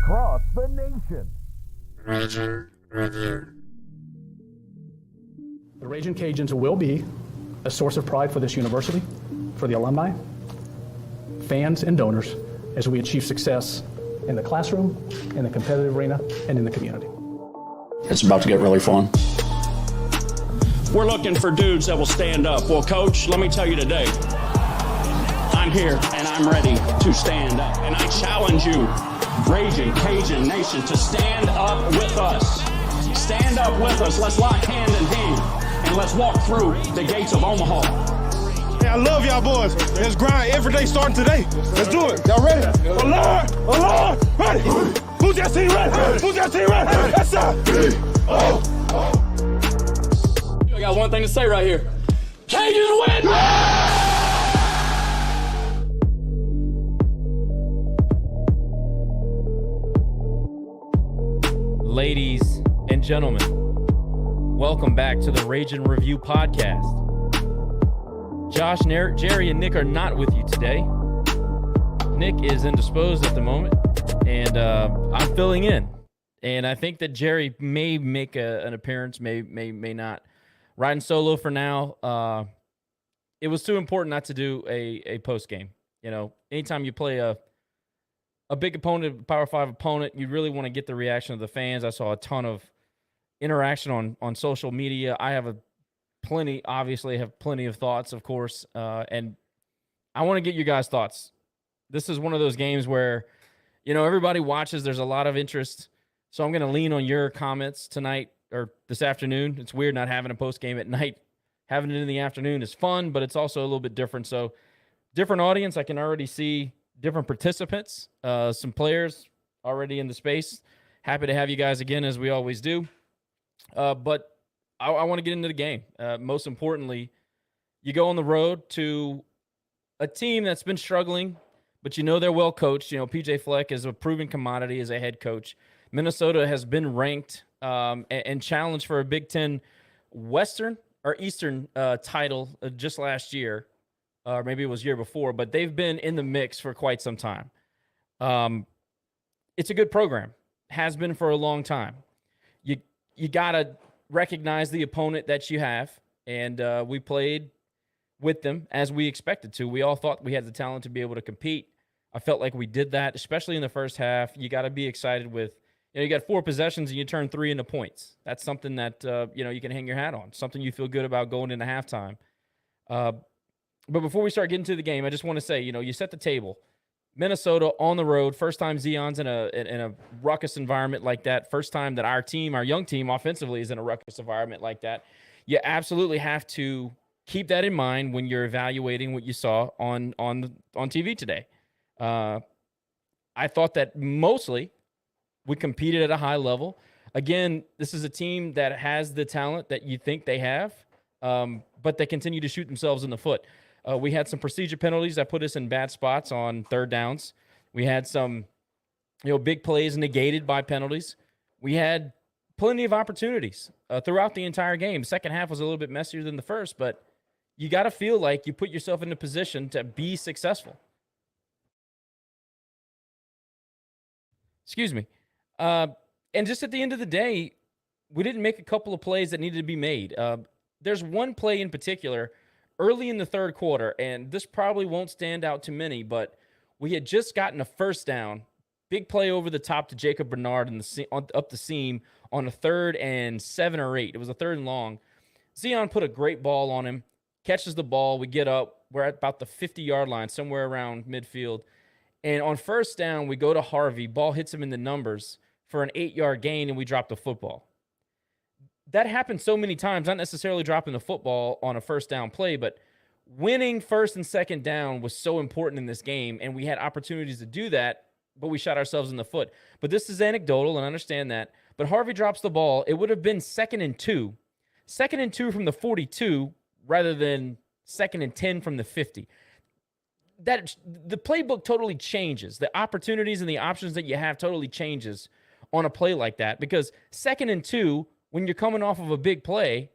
across the nation. Raging Review. The Raging Cajuns will be a source of pride for this university, for the alumni, fans, and donors as we achieve success in the classroom, in the competitive arena, and in the community. It's about to get really fun. We're looking for dudes that will stand up. Well, Coach, let me tell you today, I'm here and I'm ready to stand up. And I challenge you, Raging Cajun Nation, to stand up with us. Stand up with us. Let's lock hand in hand and let's walk through the gates of Omaha. Hey, I love y'all boys. Let's grind every day starting today. Let's do it. Y'all ready? Alert! Ready? Who's that team ready? Who's that team ready? That's up. I got one thing to say right here. Cajuns win! Ladies and gentlemen, welcome back to the Raging Review podcast. Josh, Jerry, and Nick are not with you today. Nick is indisposed at the moment, and I'm filling in. And I think that Jerry may make an appearance, may not. Riding solo for now. It was too important not to do a post game. You know, anytime you play a big opponent, Power 5 opponent, you really want to get the reaction of the fans. I saw a ton of interaction on social media. I have plenty of thoughts, of course, and I want to get you guys' thoughts. This is one of those games where, you know, everybody watches. There's a lot of interest, so I'm going to lean on your comments tonight or this afternoon. It's weird not having a post game at night. Having it in the afternoon is fun, but it's also a little bit different. So, different audience. I can already see different participants, some players already in the space. Happy to have you guys again, as we always do. But I want to get into the game. Most importantly, you go on the road to a team that's been struggling, but you know they're well coached. You know, PJ Fleck is a proven commodity as a head coach. Minnesota has been ranked and challenged for a Big Ten Western or Eastern title just last year. Or maybe it was year before, but they've been in the mix for quite some time. It's a good program, has been for a long time. You got to recognize the opponent that you have, and we played with them as we expected to. We all thought we had the talent to be able to compete. I felt like we did that, especially in the first half. You got to be excited with, you know, you got 4 possessions and you turn 3 into points. That's something that, you know, you can hang your hat on, something you feel good about going into halftime. But before we start getting to the game, I just want to say, you know, you set the table. Minnesota on the road, first time Zion's in a ruckus environment like that. First time that our young team offensively is in a ruckus environment like that. You absolutely have to keep that in mind when you're evaluating what you saw on TV today. I thought that mostly we competed at a high level. Again, this is a team that has the talent that you think they have, but they continue to shoot themselves in the foot. We had some procedure penalties that put us in bad spots on third downs. We had some, you know, big plays negated by penalties. We had plenty of opportunities throughout the entire game. Second half was a little bit messier than the first, but you got to feel like you put yourself in a position to be successful. Excuse me. And just at the end of the day, we didn't make a couple of plays that needed to be made. There's one play in particular early in the third quarter, and this probably won't stand out to many, but we had just gotten a first down, big play over the top to Jacob Bernard up the seam on a 3rd and 7 or 8. It was a 3rd and long. Zion put a great ball on him, catches the ball. We get up. We're at about the 50-yard line, somewhere around midfield. And on first down, we go to Harvey. Ball hits him in the numbers for an 8-yard gain, and we drop the football. That happened so many times, not necessarily dropping the football on a first down play, but winning first and second down was so important in this game, and we had opportunities to do that, but we shot ourselves in the foot. But this is anecdotal, and I understand that. But Harvey drops the ball. It would have been 2nd and 2. 2nd and 2 from the 42 rather than 2nd and 10 from the 50. That the playbook totally changes. The opportunities and the options that you have totally changes on a play like that, because 2nd and 2, when you're coming off of a big play,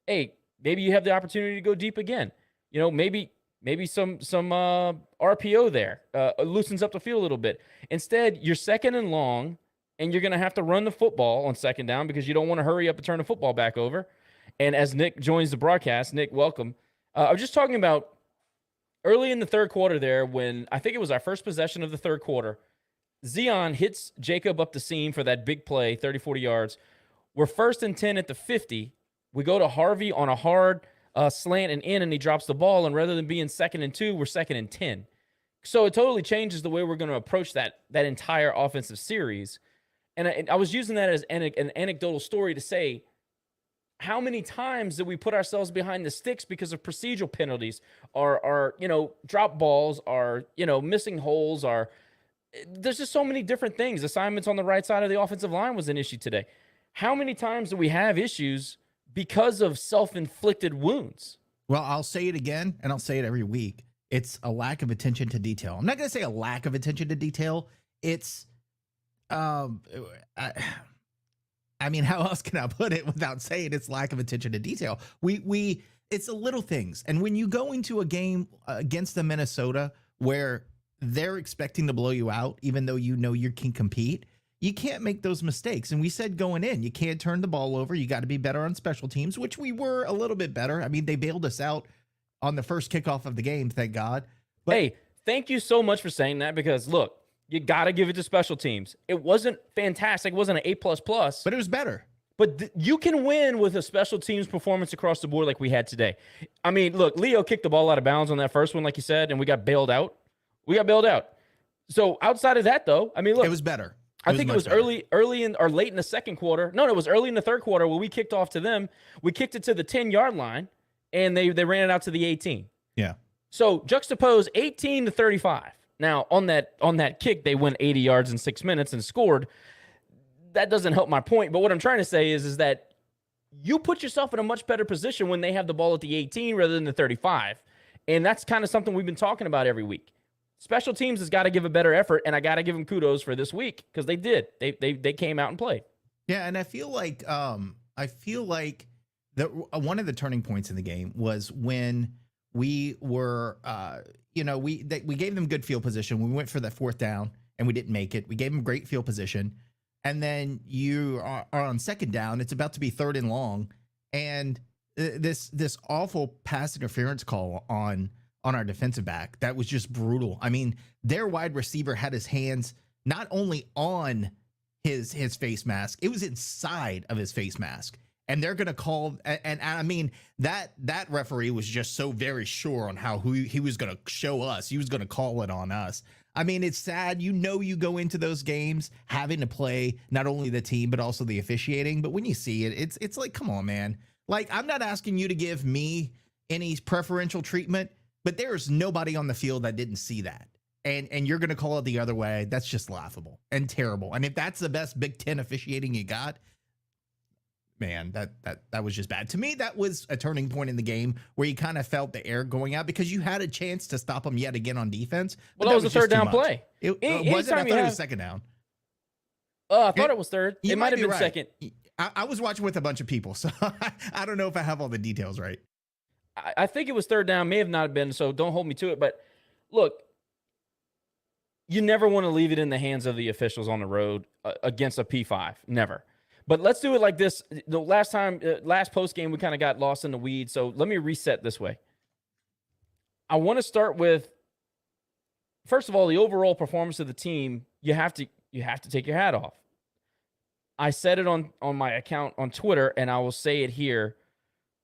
hey, maybe you have the opportunity to go deep again. You know, maybe maybe some RPO there, loosens up the field a little bit. Instead, you're second and long, and you're going to have to run the football on second down because you don't want to hurry up and turn the football back over. And as Nick joins the broadcast, Nick, welcome. I was just talking about early in the third quarter there when I think it was our first possession of the third quarter. Zion hits Jacob up the seam for that big play, 30, 40 yards. We're 1st and 10 at the 50. We go to Harvey on a hard slant and in, and he drops the ball. And rather than being 2nd and 2, we're 2nd and 10. So it totally changes the way we're going to approach that entire offensive series. And I was using that as an anecdotal story to say, how many times did we put ourselves behind the sticks because of procedural penalties, or drop balls, or missing holes, or there's just so many different things. Assignments on the right side of the offensive line was an issue today. How many times do we have issues because of self-inflicted wounds? Well, I'll say it again, and I'll say it every week. It's a lack of attention to detail. I'm not going to say a lack of attention to detail. It's, I mean, how else can I put it without saying it's lack of attention to detail? It's the little things. And when you go into a game against the Minnesota where they're expecting to blow you out, even though you know you can compete, you can't make those mistakes. And we said going in, you can't turn the ball over. You got to be better on special teams, which we were a little bit better. I mean, they bailed us out on the first kickoff of the game, thank God. But hey, thank you so much for saying that, because look, you got to give it to special teams. It wasn't fantastic. It wasn't an A++. But it was better. But you can win with a special teams performance across the board like we had today. I mean, look, Leo kicked the ball out of bounds on that first one, like you said, and we got bailed out. So outside of that, though, I mean, look. It was better. I think it was early in or late in the second quarter. No, it was early in the third quarter where we kicked off to them. We kicked it to the 10-yard line, and they ran it out to the 18. Yeah. So juxtapose 18 to 35. Now, on that kick, they went 80 yards in 6 minutes and scored. That doesn't help my point. But what I'm trying to say is that you put yourself in a much better position when they have the ball at the 18 rather than the 35. And that's kind of something we've been talking about every week. Special teams has got to give a better effort, and I got to give them kudos for this week because they did. They came out and played. Yeah, and I feel like the one of the turning points in the game was when we were, we gave them good field position. We went for that fourth down, and we didn't make it. We gave them great field position, and then you are on second down. It's about to be 3rd and long, and this awful pass interference call on our defensive back that was just brutal. I mean, their wide receiver had his hands not only on his face mask, it was inside of his face mask. And they're going to call, and I mean, that referee was just so very sure on how he was going to show us. He was going to call it on us. I mean, it's sad. You go into those games having to play not only the team, but also the officiating. But when you see it, it's like, come on, man. Like, I'm not asking you to give me any preferential treatment, but there's nobody on the field that didn't see that. And you're going to call it the other way. That's just laughable and terrible. And if that's the best Big Ten officiating you got, man, that was just bad. To me, that was a turning point in the game where you kind of felt the air going out because you had a chance to stop them yet again on defense. Well, that was a third down play. Was it? I thought it was second down. I thought it was third. It might have been second. I was watching with a bunch of people, so I don't know if I have all the details right. I think it was third down, may have not been, so don't hold me to it. But look, you never want to leave it in the hands of the officials on the road against a P5. Never. But let's do it like this. The last post game, we kind of got lost in the weeds. So let me reset this way. I want to start with, first of all, the overall performance of the team. You have to take your hat off. I said it on my account on Twitter, and I will say it here.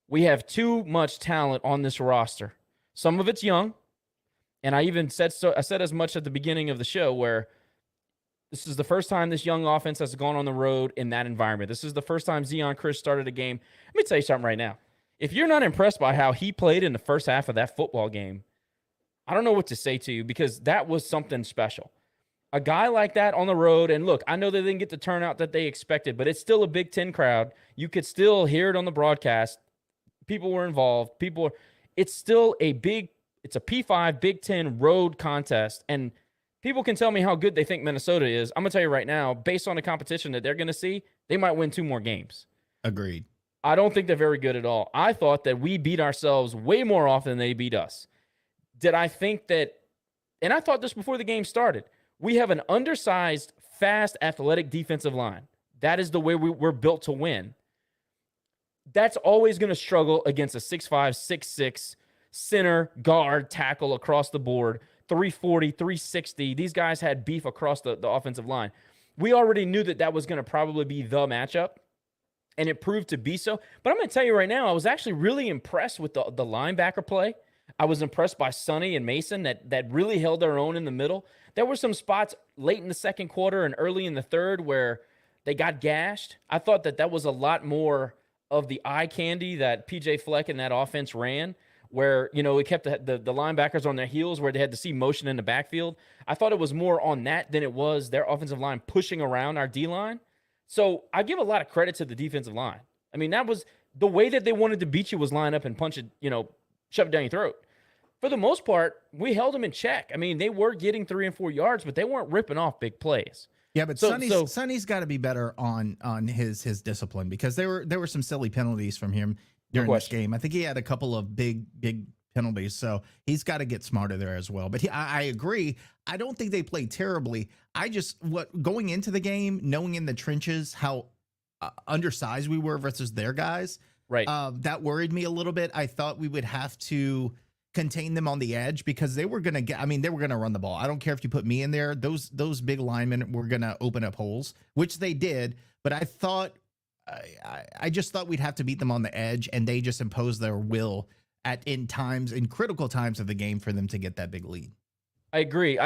We have too much talent on this roster. Some of it's young, and I even said so. I said as much at the beginning of the show, where this is the first time this young offense has gone on the road in that environment. This is the first time Zion Chris started a game. Let me tell you something right now. If you're not impressed by how he played in the first half of that football game, I don't know what to say to you, because that was something special. A guy like that on the road, and look, I know they didn't get the turnout that they expected, but it's still a Big Ten crowd. You could still hear it on the broadcast. People were involved. It's still it's a P5 Big Ten road contest. And people can tell me how good they think Minnesota is. I'm going to tell you right now, based on the competition that they're going to see, they might win 2 more games. Agreed. I don't think they're very good at all. I thought that we beat ourselves way more often than they beat us. did I think that, and I thought this before the game started, we have an undersized, fast, athletic defensive line. That is the way we're built to win. That's always going to struggle against a 6'5", 6'6", center, guard, tackle across the board, 340, 360. These guys had beef across the offensive line. We already knew that was going to probably be the matchup, and it proved to be so. But I'm going to tell you right now, I was actually really impressed with the linebacker play. I was impressed by Sonny and Mason that really held their own in the middle. There were some spots late in the second quarter and early in the third where they got gashed. I thought that was a lot more of the eye candy that PJ Fleck and that offense ran, where, it kept the linebackers on their heels, where they had to see motion in the backfield. I thought it was more on that than it was their offensive line pushing around our D-line. So I give a lot of credit to the defensive line. I mean, that was the way that they wanted to beat you, was line up and punch it, shove it down your throat. For the most part, we held them in check. I mean, they were getting 3 and 4 yards, but they weren't ripping off big plays. Yeah, but Sonny's got to be better on his discipline, because there were some silly penalties from him during this game. I think he had a couple of big penalties, so he's got to get smarter there as well. But I agree. I don't think they played terribly. Going into the game, knowing in the trenches how undersized we were versus their guys, right? That worried me a little bit. I thought we would have to contain them on the edge, because they were going to run the ball. I don't care if you put me in there. Those big linemen were going to open up holes, which they did. But I just thought we'd have to beat them on the edge, and they just imposed their will in critical times of the game for them to get that big lead. I agree.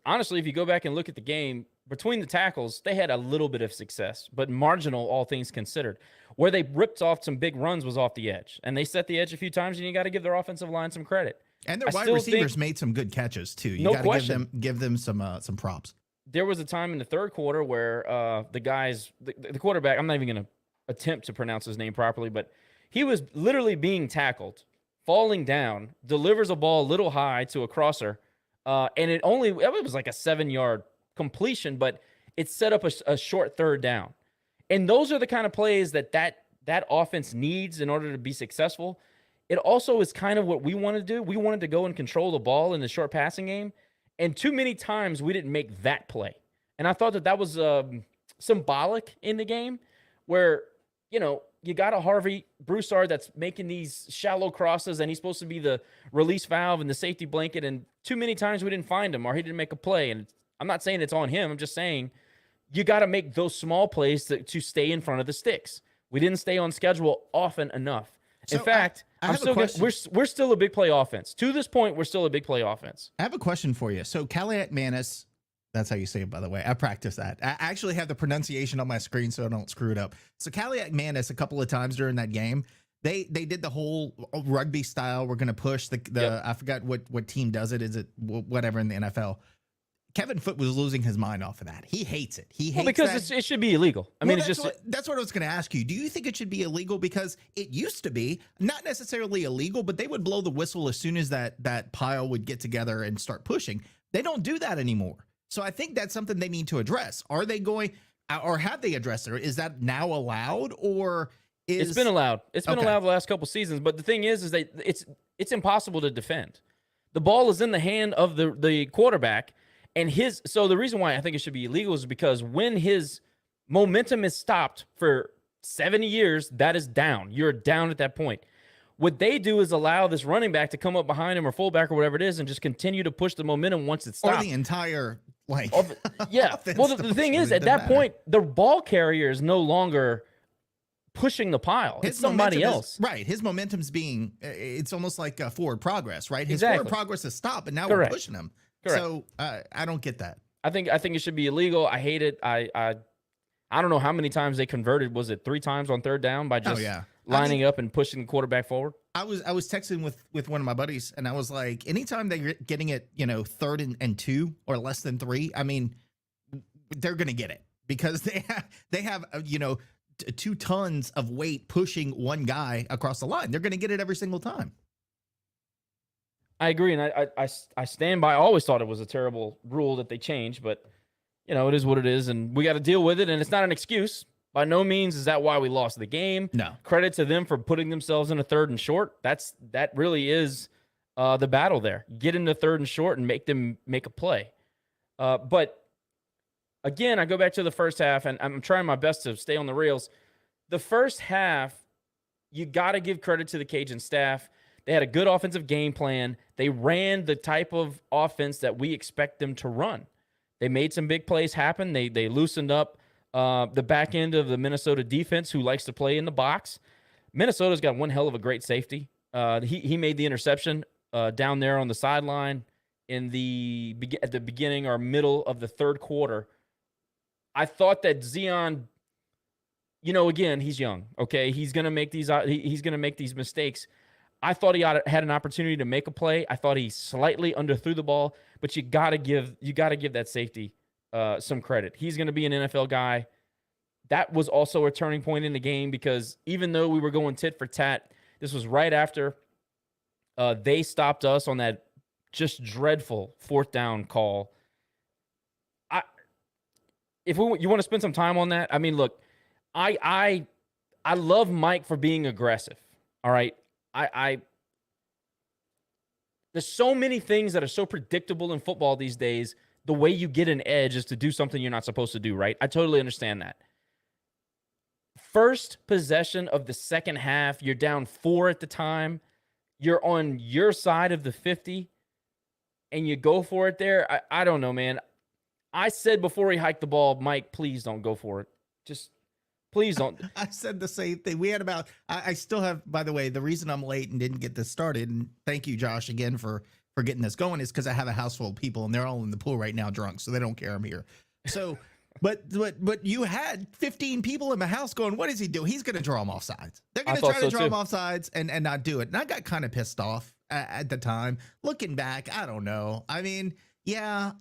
Honestly, if you go back and look at the game, between the tackles, they had a little bit of success, but marginal, all things considered. Where they ripped off some big runs was off the edge, and they set the edge a few times, and you got to give their offensive line some credit. And their wide receivers made some good catches too. You got to give them some props. There was a time in the third quarter where the quarterback, I'm not even going to attempt to pronounce his name properly, but he was literally being tackled, falling down, delivers a ball a little high to a crosser, and it was like a 7-yard completion, but it set up a short third down. And those are the kind of plays that offense needs in order to be successful. It also is kind of what we wanted to do. We wanted to go and control the ball in the short passing game, and too many times we didn't make that play. And I thought that was symbolic in the game, where, you got a Harvey Broussard that's making these shallow crosses, and he's supposed to be the release valve and the safety blanket, and too many times we didn't find him, or he didn't make a play. And I'm not saying it's on him. I'm just saying you got to make those small plays to stay in front of the sticks. We didn't stay on schedule often enough. In fact, we're still a big play offense. To this point, we're still a big play offense. I have a question for you. So Cajuns Manis, that's how you say it, by the way. I practice that. I actually have the pronunciation on my screen so I don't screw it up. So Cajuns Manis, a couple of times during that game, they did the whole rugby style. We're going to push the I forgot what team does it. Is it whatever in the NFL? Kevin Foote was losing his mind off of that. He hates it. He hates because it should be illegal. I mean, that's what I was going to ask you. Do you think it should be illegal? Because it used to be not necessarily illegal, but they would blow the whistle as soon as that pile would get together and start pushing. They don't do that anymore. So I think that's something they need to address. Are they going, or have they addressed it? Is that now allowed, or it's been allowed? It's been allowed the last couple seasons. But the thing is that it's impossible to defend. The ball is in the hand of the quarterback. And so the reason why I think it should be illegal is because when his momentum is stopped for 70 years, that is down. You're down at that point. What they do is allow this running back to come up behind him, or fullback or whatever it is, and just continue to push the momentum once it's stopped. Or the entire, yeah. Well, the thing is, at that point, the ball carrier is no longer pushing the pile. It's somebody else. Right. His momentum's it's almost like forward progress, right? His Exactly. forward progress is stopped, but now we're pushing him. Correct. So I don't get that. I think it should be illegal. I hate it. I don't know how many times they converted. Was it 3 times on third down by just lining up and pushing the quarterback forward? I was texting with one of my buddies, and I was like, anytime they're getting it, 3rd and 2 or less than 3, I mean, they're gonna get it, because they have 2 tons of weight pushing one guy across the line. They're gonna get it every single time. I agree, and I stand by. I always thought it was a terrible rule that they changed, but it is what it is, and we got to deal with it. And it's not an excuse. By no means is that why we lost the game. No. Credit to them for putting themselves in a 3rd and short. That really is the battle there. Get into third and short and make them make a play. But again, I go back to the first half, and I'm trying my best to stay on the rails. The first half, you got to give credit to the Cajun staff. They had a good offensive game plan. They ran the type of offense that we expect them to run. They made some big plays happen. They loosened up the back end of the Minnesota defense, who likes to play in the box. Minnesota's got one hell of a great safety. He made the interception down there on the sideline at the beginning or middle of the third quarter. I thought that Zion, again, he's young. Okay, he's gonna make these. He's gonna make these mistakes. I thought he had an opportunity to make a play. I thought he slightly underthrew the ball, but you gotta give that safety some credit. He's gonna be an NFL guy. That was also a turning point in the game, because even though we were going tit for tat, this was right after they stopped us on that just dreadful fourth down call. If you want to spend some time on that, I mean, look, I love Mike for being aggressive. All right, there's so many things that are so predictable in football these days. The way you get an edge is to do something you're not supposed to do, right? I totally understand that. First possession of the second half, you're down 4 at the time. You're on your side of the 50, and you go for it there. I don't know, man. I said before he hiked the ball, Mike, please don't go for it. Just please don't. I said the same thing. We had I still have, by the way, the reason I'm late and didn't get this started, and thank you, Josh, again for getting this going, is because I have a house full of people and they're all in the pool right now drunk, so they don't care I'm here. So, but you had 15 people in my house going, what is he doing? He's going to draw them off sides. They're going to try to draw them off sides and not do it. And I got kind of pissed off at the time. Looking back, I don't know. I mean, yeah,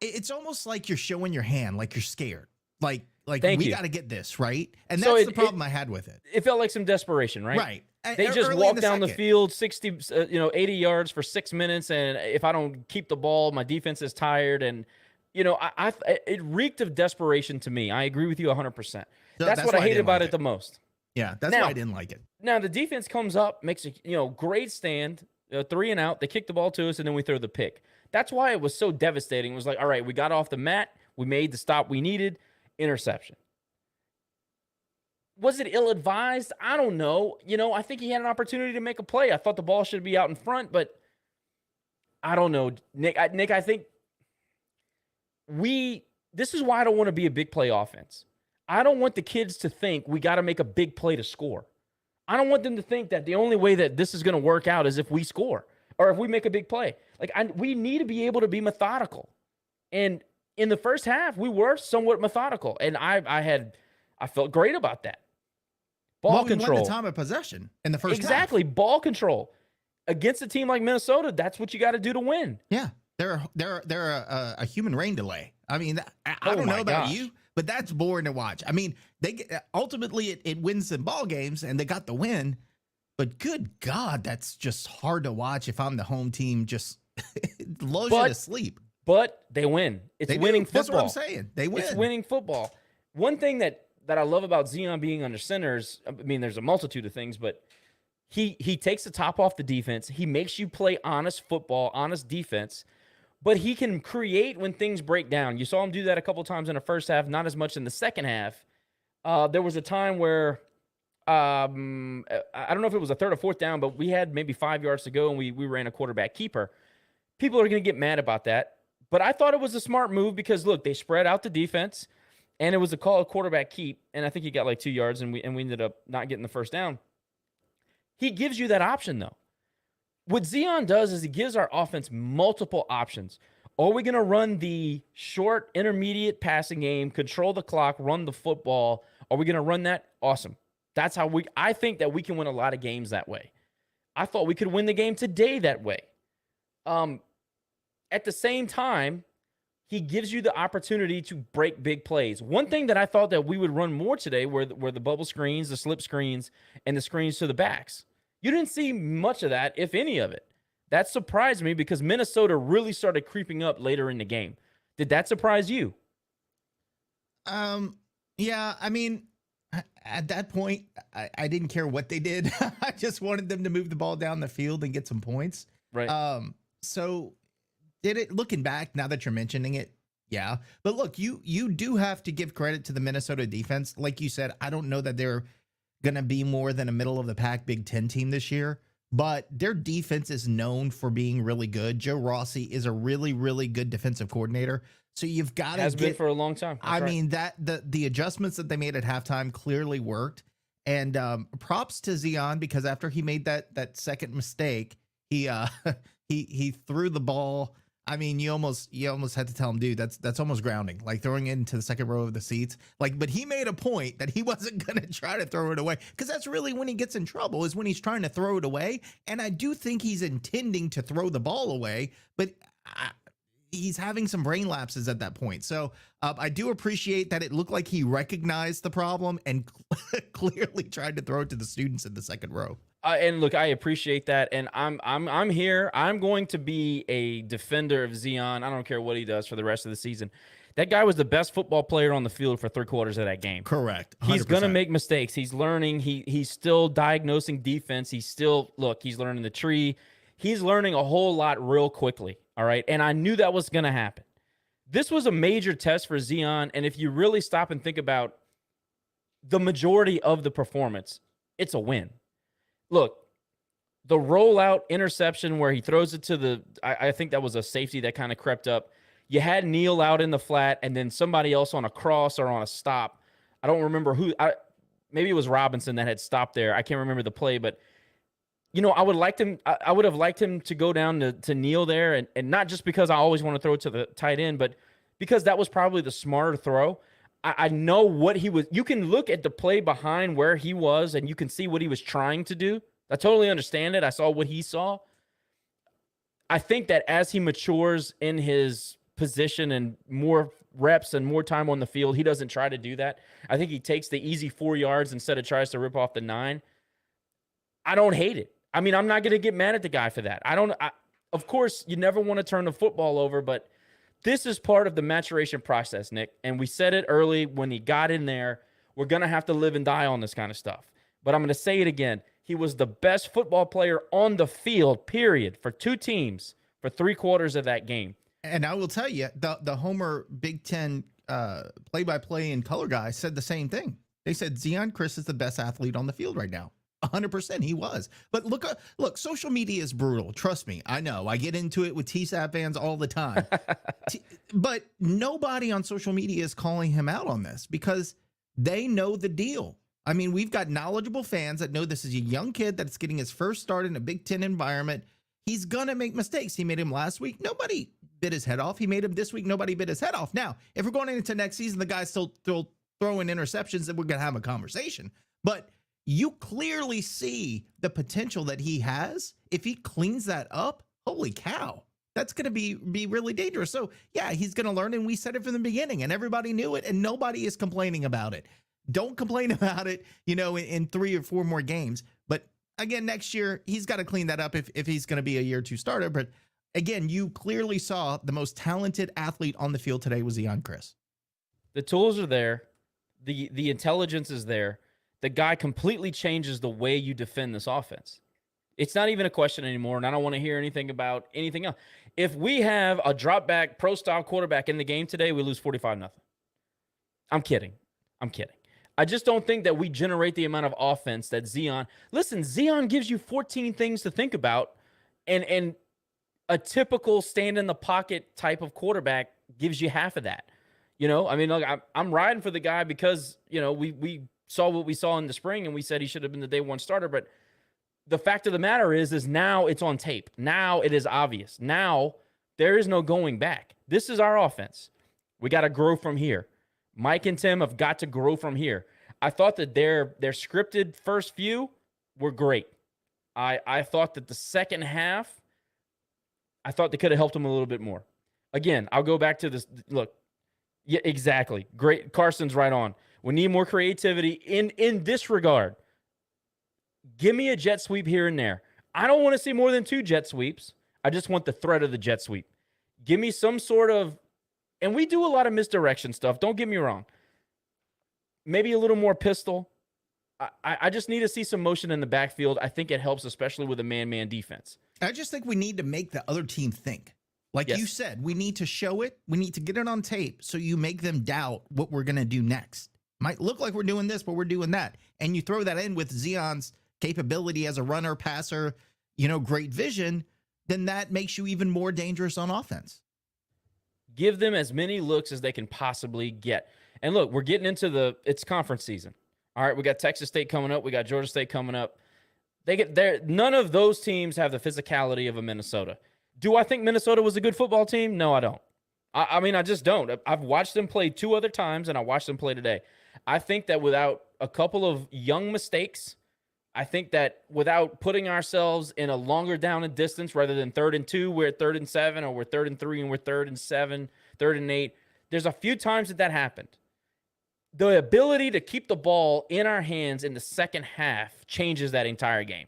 it's almost like you're showing your hand, like you're scared. Like we got to get this, right? And that's the problem I had with it. It felt like some desperation, right? Right. They just walked down the field 60, 80 yards for 6 minutes, and if I don't keep the ball, my defense is tired. And it reeked of desperation to me. I agree with you 100%. That's what I hated about it the most. Yeah, that's why I didn't like it. Now the defense comes up, makes a great stand, 3 and out. They kick the ball to us, and then we throw the pick. That's why it was so devastating. It was like, all right, we got off the mat, we made the stop we needed, interception. Was it ill-advised? I don't know. I think he had an opportunity to make a play. I thought the ball should be out in front, but I don't know. Nick, I think this is why I don't want to be a big play offense. I don't want the kids to think we got to make a big play to score. I don't want them to think that the only way that this is going to work out is if we score or if we make a big play. We need to be able to be methodical. And in the first half, we were somewhat methodical, and I felt great about that. Ball control. We won the time of possession in the first half. Exactly, ball control against a team like Minnesota. That's what you got to do to win. Yeah, they're a human rain delay. I mean, I don't know about you, but that's boring to watch. I mean, ultimately it wins some ball games, and they got the win. But good God, that's just hard to watch if I'm the home team. Just lulls you to sleep. But they win. It's winning football. That's what I'm saying. They win. It's winning football. One thing that I love about Zion being under centers, I mean, there's a multitude of things, but he takes the top off the defense. He makes you play honest football, honest defense, but he can create when things break down. You saw him do that a couple times in the first half, not as much in the second half. There was a time where I don't know if it was a third or fourth down, but we had maybe 5 yards to go, and we ran a quarterback keeper. People are going to get mad about that, but I thought it was a smart move because, look, they spread out the defense, and it was a call of quarterback keep, and I think he got like 2 yards, and we ended up not getting the first down. He gives you that option, though. What Zion does is he gives our offense multiple options. Are we going to run the short, intermediate passing game, control the clock, run the football? Are we going to run that? Awesome. That's how I think that we can win a lot of games that way. I thought we could win the game today that way. At the same time, he gives you the opportunity to break big plays. One thing that I thought that we would run more today were the bubble screens, the slip screens, and the screens to the backs. You didn't see much of that, if any of it. That surprised me because Minnesota really started creeping up later in the game. Did that surprise you? Yeah, I mean, At that point, I didn't care what they did. I just wanted them to move the ball down the field and get some points. Right. So did it, looking back, now that you're mentioning it, yeah. But look, you do have to give credit to the Minnesota defense. Like you said, I don't know that they're going to be more than a middle of the pack Big Ten team this year, but their defense is known for being really good. Joe Rossi is a really, really good defensive coordinator. So you've got to Has been for a long time. That's I right. mean, that the adjustments that they made at halftime clearly worked. And props to Zion, because after he made that second mistake, he he threw the ball. I mean, you almost had to tell him, dude, that's almost grounding, like throwing it into the second row of the seats. Like, but he made a point that he wasn't going to try to throw it away, because that's really when he gets in trouble, is when he's trying to throw it away. And I do think he's intending to throw the ball away, but he's having some brain lapses at that point. So I do appreciate that it looked like he recognized the problem and clearly tried to throw it to the students in the second row. And look, I appreciate that, and I'm here. I'm going to be a defender of Zion. I don't care what he does for the rest of the season. That guy was the best football player on the field for 3/4 of that game. Correct. 100%. He's going to make mistakes. He's learning. He's still diagnosing defense. He's learning the tree. He's learning a whole lot real quickly. All right, and I knew that was going to happen. This was a major test for Zion, and if you really stop and think about the majority of the performance, it's a win. Look, the rollout interception where he throws it to I think that was a safety that kind of crept up. You had Neal out in the flat, and then somebody else on a cross or on a stop. I don't remember who. Maybe it was Robinson that had stopped there. I can't remember the play, but I would have liked him to go down to Neal there, and not just because I always want to throw it to the tight end, but because that was probably the smarter throw. I know what he was. You can look at the play behind where he was, and you can see what he was trying to do. I totally understand it. I saw what he saw. I think that as he matures in his position and more reps and more time on the field, he doesn't try to do that. I think he takes the easy 4 yards instead of tries to rip off the 9. I don't hate it. I mean, I'm not going to get mad at the guy for that. Of course, you never want to turn the football over, but this is part of the maturation process, Nick. And we said it early when he got in there. We're going to have to live and die on this kind of stuff. But I'm going to say it again. He was the best football player on the field, period, for 2 teams for 3/4 of that game. And I will tell you, the Homer Big Ten play-by-play and color guy said the same thing. They said Zion Chris is the best athlete on the field right now. 100% he was. But look, social media is brutal. Trust me. I know. I get into it with TSAP fans all the time. But nobody on social media is calling him out on this because they know the deal. I mean, we've got knowledgeable fans that know this is a young kid that's getting his first start in a Big Ten environment. He's going to make mistakes. He made him last week. Nobody bit his head off. He made him this week. Nobody bit his head off. Now, if we're going into next season, the guy's still throwing interceptions, then we're going to have a conversation. But you clearly see the potential that he has. If he cleans that up, holy cow, that's going to be really dangerous. So, yeah, he's going to learn, and we said it from the beginning, and everybody knew it, and nobody is complaining about it. Don't complain about it, in 3 or 4 more games. But, again, next year, he's got to clean that up if he's going to be a year 2 starter. But, again, you clearly saw the most talented athlete on the field today was Zion Chris. The tools are there. The intelligence is there. The guy completely changes the way you defend this offense. It's not even a question anymore, and I don't want to hear anything about anything else. If we have a drop-back, pro-style quarterback in the game today, we lose 45-0. I'm kidding. I just don't think that we generate the amount of offense that Zion... Listen, Zion gives you 14 things to think about, and a typical stand-in-the-pocket type of quarterback gives you half of that. I mean, look, I'm riding for the guy because, we saw what we saw in the spring, and we said he should have been the day 1 starter. But the fact of the matter is now it's on tape. Now it is obvious. Now there is no going back. This is our offense. We got to grow from here. Mike and Tim have got to grow from here. I thought that their scripted first few were great. I thought that the second half, I thought they could have helped him a little bit more. Again, I'll go back to this. Look, yeah, exactly. Great. Carson's right on. We need more creativity in this regard. Give me a jet sweep here and there. I don't want to see more than 2 jet sweeps. I just want the threat of the jet sweep. Give me some sort of, and we do a lot of misdirection stuff. Don't get me wrong. maybe a little more pistol. I just need to see some motion in the backfield. I think it helps, especially with a man-man defense. I just think we need to make the other team think. Like you said, we need to show it. We need to get it on tape so you make them doubt what we're going to do next. Might look like we're doing this, but we're doing that. And you throw that in with Zion's capability as a runner, passer, great vision, then that makes you even more dangerous on offense. Give them as many looks as they can possibly get. And look, we're getting into it's conference season. All right, we got Texas State coming up. We got Georgia State coming up. None of those teams have the physicality of a Minnesota. Do I think Minnesota was a good football team? No, I don't. I mean, I just don't. I've watched them play 2 other times, and I watched them play today. I think that without a couple of young mistakes, I think that without putting ourselves in a longer down and distance rather than 3rd and 2, we're at 3rd and 7, or we're 3rd and 3 and we're 3rd and 7, 3rd and 8. There's a few times that happened. The ability to keep the ball in our hands in the second half changes that entire game.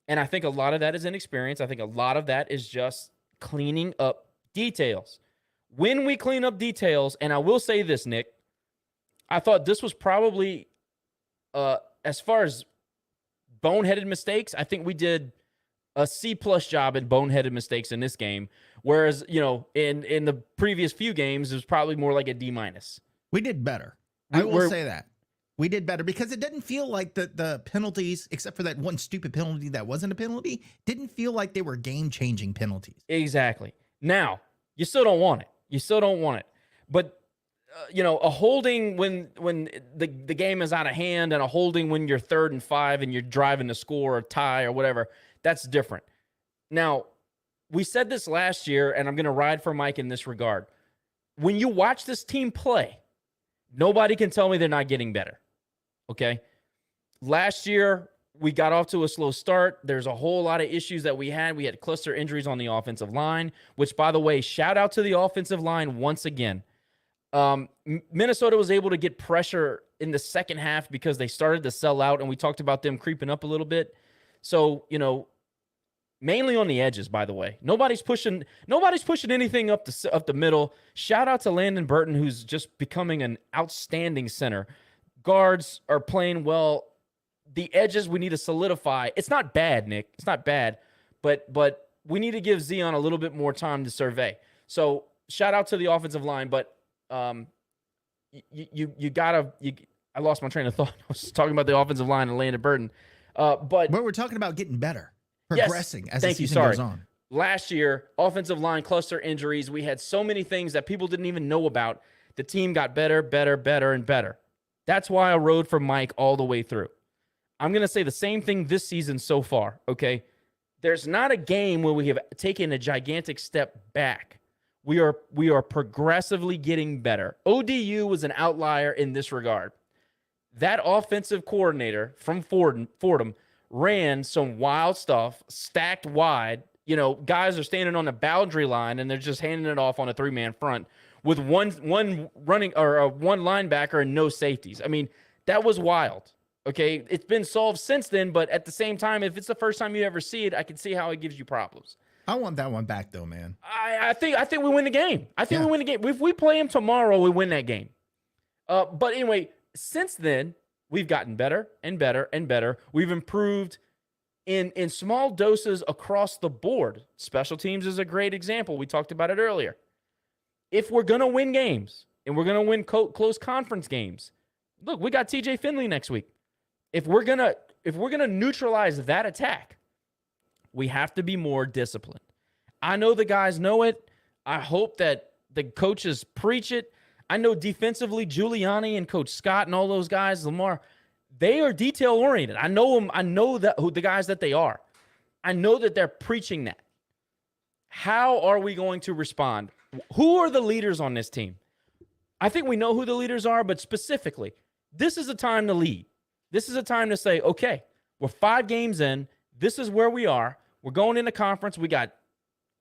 And I think a lot of that is inexperience. I think a lot of that is just cleaning up details. When we clean up details, and I will say this, Nick, I thought this was probably, as far as boneheaded mistakes, I think we did a C+ job in boneheaded mistakes in this game. Whereas, in the previous few games, it was probably more like a D-. We did better. I will say that. We did better because it didn't feel like the penalties, except for that one stupid penalty that wasn't a penalty, didn't feel like they were game-changing penalties. Exactly. Now, you still don't want it. But, a holding when the game is out of hand and a holding when you're 3rd and 5 and you're driving to score or tie or whatever, that's different. Now, we said this last year, and I'm going to ride for Mike in this regard. When you watch this team play, nobody can tell me they're not getting better. Okay? Last year, we got off to a slow start. There's a whole lot of issues that we had. We had cluster injuries on the offensive line, which, by the way, shout out to the offensive line once again. Minnesota was able to get pressure in the second half because they started to sell out, and we talked about them creeping up a little bit. So, mainly on the edges, by the way. Nobody's pushing anything up the middle. Shout out to Landon Burton, who's just becoming an outstanding center. Guards are playing well. The edges we need to solidify. It's not bad, Nick. It's not bad, but we need to give Zion a little bit more time to survey. So shout out to the offensive line, but you gotta. I lost my train of thought. I was talking about the offensive line and Landon Burton, but we're talking about getting better. Progressing as the season goes on. Last year, offensive line cluster injuries. We had so many things that people didn't even know about. The team got better, and better. That's why I rode for Mike all the way through. I'm going to say the same thing this season so far, okay? There's not a game where we have taken a gigantic step back. We are progressively getting better. ODU was an outlier in this regard. That offensive coordinator from Fordham ran some wild stuff, stacked wide. Guys are standing on the boundary line and they're just handing it off on a 3-man front with one running or one linebacker and no safeties. I mean, that was wild. Okay, it's been solved since then, but at the same time, if it's the first time you ever see it, I can see how it gives you problems. I want that one back though, man. I think we win the game. We win the game. If we play him tomorrow, we win that game. But anyway, since then, we've gotten better and better and better. We've improved in small doses across the board. Special teams is a great example. We talked about it earlier. If we're going to win games and we're going to win close conference games, look, we got TJ Finley next week. If we're going to neutralize that attack, we have to be more disciplined. I know the guys know it. I hope that the coaches preach it. I know defensively, Giuliani and Coach Scott and all those guys, Lamar, they are detail-oriented. I know them. I know who the guys that they are. I know that they're preaching that. How are we going to respond? Who are the leaders on this team? I think we know who the leaders are, but specifically, this is a time to lead. This is a time to say, okay, we're 5 games in. This is where we are. We're going into conference. We got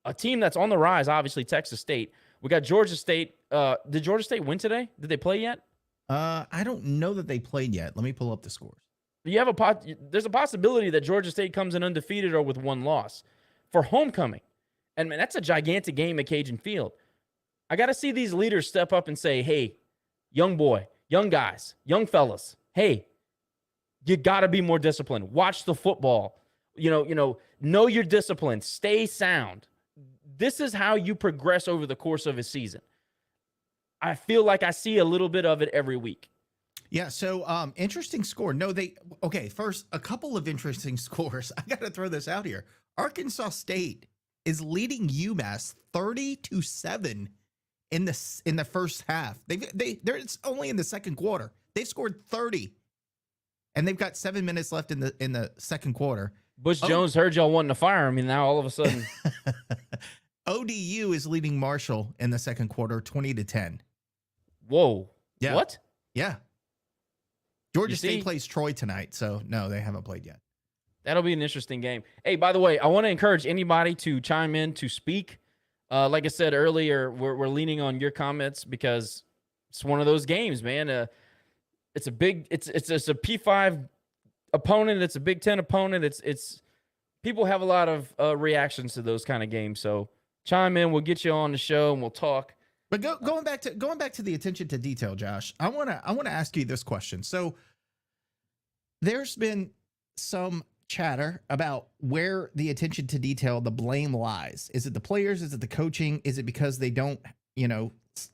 a team that's on the rise, obviously, Texas State. We got Georgia State. Did Georgia State win today? Did they play yet? I don't know that they played yet. Let me pull up the scores. There's a possibility that Georgia State comes in undefeated or with 1 loss for homecoming. And, man, that's a gigantic game at Cajun Field. I got to see these leaders step up and say, hey, young boy, young guys, young fellas, hey, you got to be more disciplined. Watch the football. Know your discipline. Stay sound. This is how you progress over the course of a season. I feel like I see a little bit of it every week. Yeah, so interesting score. First, a couple of interesting scores. I got to throw this out here. Arkansas State is leading UMass 30-7 in the first half. It's only in the second quarter. They've scored 30, and they've got 7 minutes left in the second quarter. Bush Jones heard y'all wanting to fire him, and now all of a sudden, ODU is leading Marshall in the second quarter, 20-10. Whoa! Yeah. What? Yeah. Georgia State plays Troy tonight, so no, they haven't played yet. That'll be an interesting game. Hey, by the way, I want to encourage anybody to chime in to speak. Like I said earlier, we're leaning on your comments because it's one of those games, man. It's a P5 opponent. It's a Big Ten opponent. It's people have a lot of reactions to those kind of games. So chime in. We'll get you on the show and we'll talk. But going back to the attention to detail, Josh, I want to ask you this question. So there's been some chatter about where the attention to detail, the blame lies. Is it the players? Is it the coaching? Is it because they don't,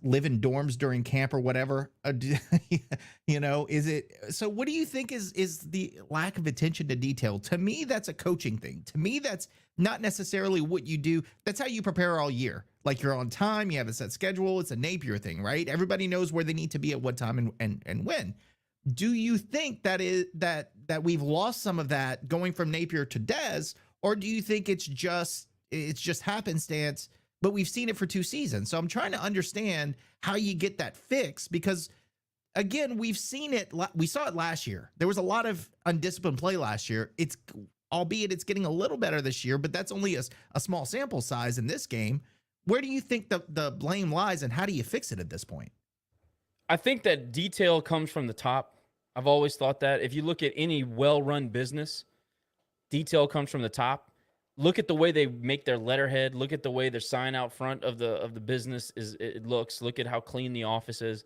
live in dorms during camp or whatever? Is it? So what do you think is the lack of attention to detail? To me, that's a coaching thing. To me, that's not necessarily what you do. That's how you prepare all year. Like you're on time, you have a set schedule. It's a Napier thing, right? Everybody knows where they need to be at what time and when. Do you think that we've lost some of that going from Napier to Dez, or do you think it's just happenstance? But we've seen it for 2 seasons, so I'm trying to understand how you get that fixed because, again, we've seen it. We saw it last year. There was a lot of undisciplined play last year. Albeit it's getting a little better this year, but that's only a small sample size in this game. Where do you think the blame lies, and how do you fix it at this point? I think that detail comes from the top. I've always thought that. If you look at any well-run business, detail comes from the top. Look at the way they make their letterhead. Look at the way their sign out front of the business it looks. Look at how clean the office is.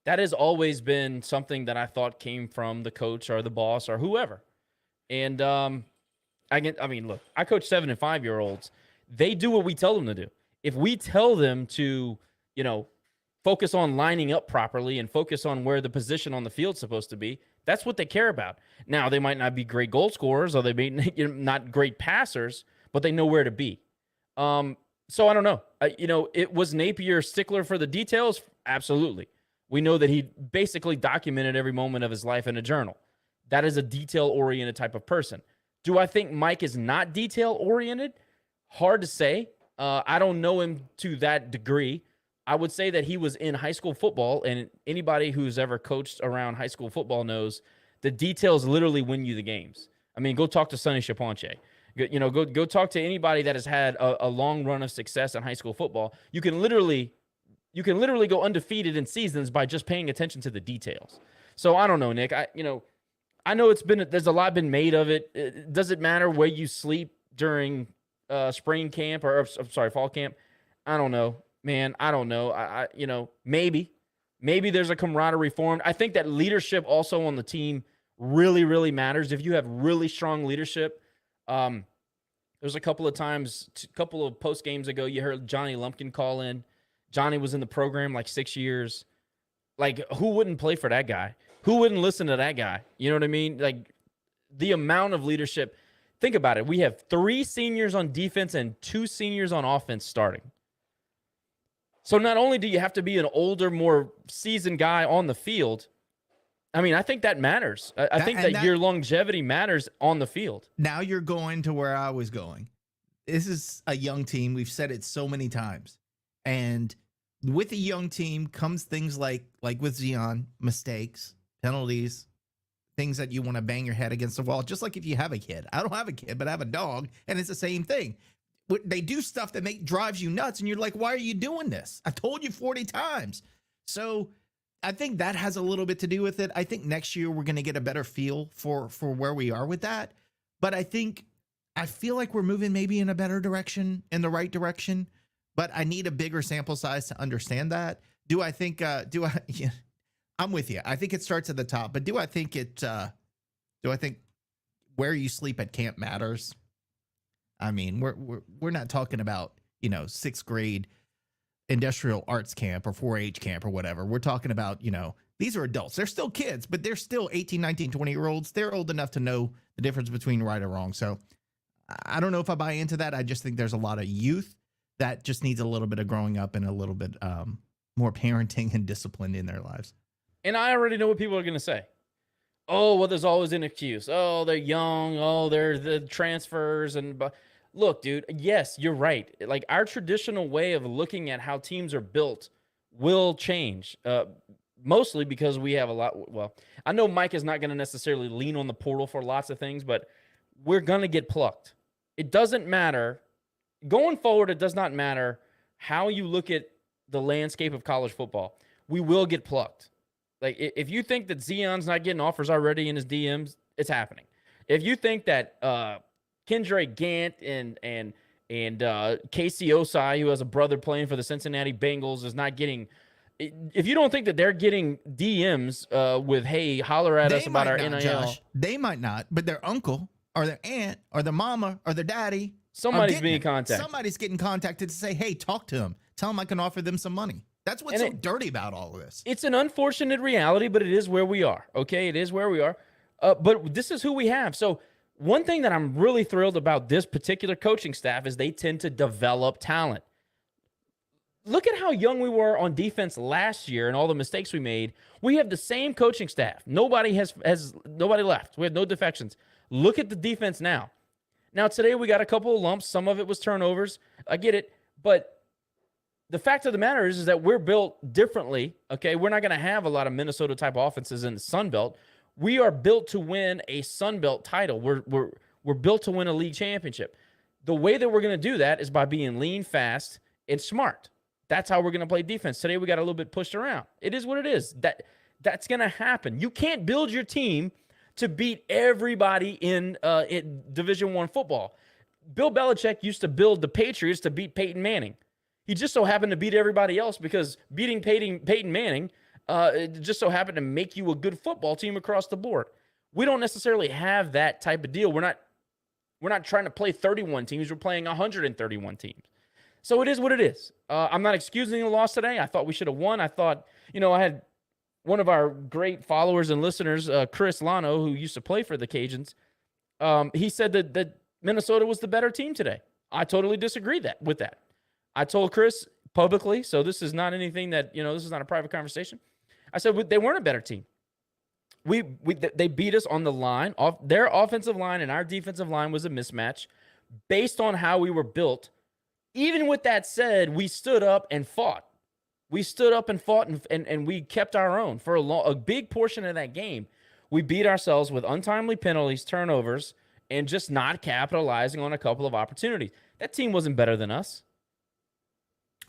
That has always been something that I thought came from the coach or the boss or whoever. And look, I coach 7 and 5-year-olds. They do what we tell them to do. If we tell them to, focus on lining up properly and focus on where the position on the field's supposed to be, that's what they care about. Now, they might not be great goal scorers or they may not great passers, but they know where to be. So I don't know. It was Napier stickler for the details? Absolutely. We know that he basically documented every moment of his life in a journal. That is a detail-oriented type of person. Do I think Mike is not detail-oriented? Hard to say. I don't know him to that degree. I would say that he was in high school football, and anybody who's ever coached around high school football knows the details literally win you the games. I mean, go talk to Sonny Chaponche. Go talk to anybody that has had a long run of success in high school football. You can literally go undefeated in seasons by just paying attention to the details. So I don't know, Nick. I know there's a lot been made of it. Does it matter where you sleep during spring camp or fall camp? I don't know, man. I don't know. Maybe there's a camaraderie formed. I think that leadership also on the team really, really matters. If you have really strong leadership, there's a couple of times, couple of post games ago, you heard Johnny Lumpkin call in. Johnny was in the program like 6 years. Like, who wouldn't play for that guy? Who wouldn't listen to that guy? You know what I mean? Like, the amount of leadership. Think about it. We have 3 seniors on defense and 2 seniors on offense starting. So not only do you have to be an older, more seasoned guy on the field, I mean, I think that matters. I think that your longevity matters on the field. Now you're going to where I was going. This is a young team. We've said it so many times. And with a young team comes things like with Zion, mistakes, penalties, things that you want to bang your head against the wall. Just like if you have a kid. I don't have a kid, but I have a dog, and it's the same thing. They do stuff that drives you nuts, and you're like, why are you doing this? I told you 40 times. So I think that has a little bit to do with it. I think next year we're going to get a better feel for where we are with that. But I feel like we're moving maybe in a better direction, in the right direction. But I need a bigger sample size to understand that. Do I think, I'm with you. I think it starts at the top, but do I think where you sleep at camp matters? I mean, we're not talking about, sixth grade industrial arts camp or 4-H camp or whatever. We're talking about, these are adults. They're still kids, but they're still 18, 19, 20-year-olds. They're old enough to know the difference between right or wrong. So I don't know if I buy into that. I just think there's a lot of youth that just needs a little bit of growing up and a little bit more parenting and discipline in their lives. And I already know what people are going to say. Oh, well, there's always an excuse. Oh, they're young. Oh, they're the transfers. But look, dude, yes, you're right. Like, our traditional way of looking at how teams are built will change, mostly because we have a lot. Well, I know Mike is not going to necessarily lean on the portal for lots of things, but we're going to get plucked. It doesn't matter. Going forward, it does not matter how you look at the landscape of college football. We will get plucked. Like, if you think that Zion's not getting offers already in his DMs, it's happening. If you think that Kendra Gant and Casey Osai, who has a brother playing for the Cincinnati Bengals, is not getting – if you don't think that they're getting DMs with, hey, holler at us about our NIL. Josh, they might not, but their uncle or their aunt or their mama or their daddy – somebody's being contacted. Somebody's getting contacted to say, hey, talk to him. Tell him I can offer them some money. That's what's so dirty about all of this. It's an unfortunate reality, but it is where we are. Okay, it is where we are. But this is who we have. So one thing that I'm really thrilled about this particular coaching staff is they tend to develop talent. Look at how young we were on defense last year and all the mistakes we made. We have the same coaching staff. Nobody has nobody left. We have no defections. Look at the defense now. Now, today we got a couple of lumps. Some of it was turnovers. I get it. But the fact of the matter is that we're built differently, okay? We're not going to have a lot of Minnesota-type offenses in the Sun Belt. We are built to win a Sun Belt title. We're built to win a league championship. The way that we're going to do that is by being lean, fast, and smart. That's how we're going to play defense. Today we got a little bit pushed around. It is what it is. That's going to happen. You can't build your team to beat everybody in Division I football. Bill Belichick used to build the Patriots to beat Peyton Manning. He just so happened to beat everybody else because beating Peyton Manning it just so happened to make you a good football team across the board. We don't necessarily have that type of deal. We're not trying to play 31 teams. We're playing 131 teams. So it is what it is. I'm not excusing the loss today. I thought we should have won. I thought, I had one of our great followers and listeners, Chris Lano, who used to play for the Cajuns. He said that Minnesota was the better team today. I totally disagree with that. I told Chris publicly, so this is not anything that, this is not a private conversation. I said they weren't a better team. They beat us on the line. Their offensive line and our defensive line was a mismatch based on how we were built. Even with that said, we stood up and fought. We stood up and fought, and we kept our own for a big portion of that game. We beat ourselves with untimely penalties, turnovers, and just not capitalizing on a couple of opportunities. That team wasn't better than us.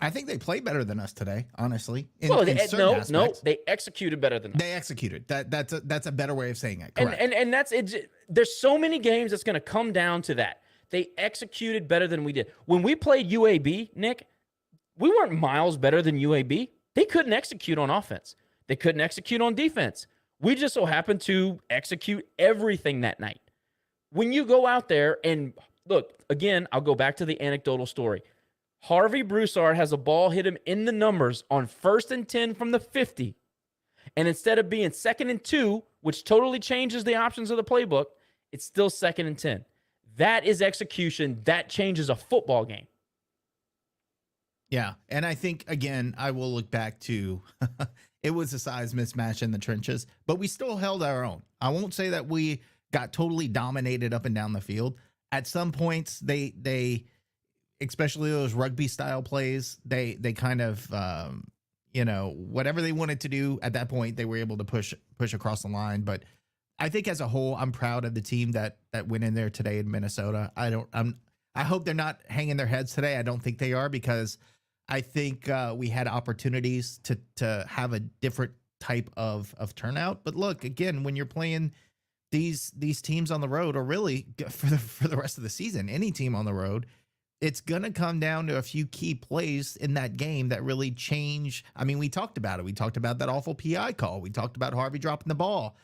I think they played better than us today, honestly. No, they executed better than us. They executed. That's a better way of saying it. Correct. And that's it. There's so many games that's going to come down to that. They executed better than we did. When we played UAB, Nick, we weren't miles better than UAB. They couldn't execute on offense. They couldn't execute on defense. We just so happened to execute everything that night. When you go out there and look, again, I'll go back to the anecdotal story. Harvey Broussard has a ball hit him in the numbers on 1st and 10 from the 50. And instead of being 2nd and 2, which totally changes the options of the playbook, it's still 2nd and 10. That is execution. That changes a football game. Yeah. And I think, again, I will look back to it was a size mismatch in the trenches, but we still held our own. I won't say that we got totally dominated up and down the field. At some points, they especially those rugby style plays, they kind of, whatever they wanted to do at that point, they were able to push across the line. But I think as a whole, I'm proud of the team that went in there today in Minnesota. I hope they're not hanging their heads today. I don't think they are, because I think we had opportunities to have a different type of turnout. But look, again, when you're playing these teams on the road, or really for the rest of the season, any team on the road, it's going to come down to a few key plays in that game that really change. I mean, we talked about it. We talked about that awful PI call. We talked about Harvey dropping the ball.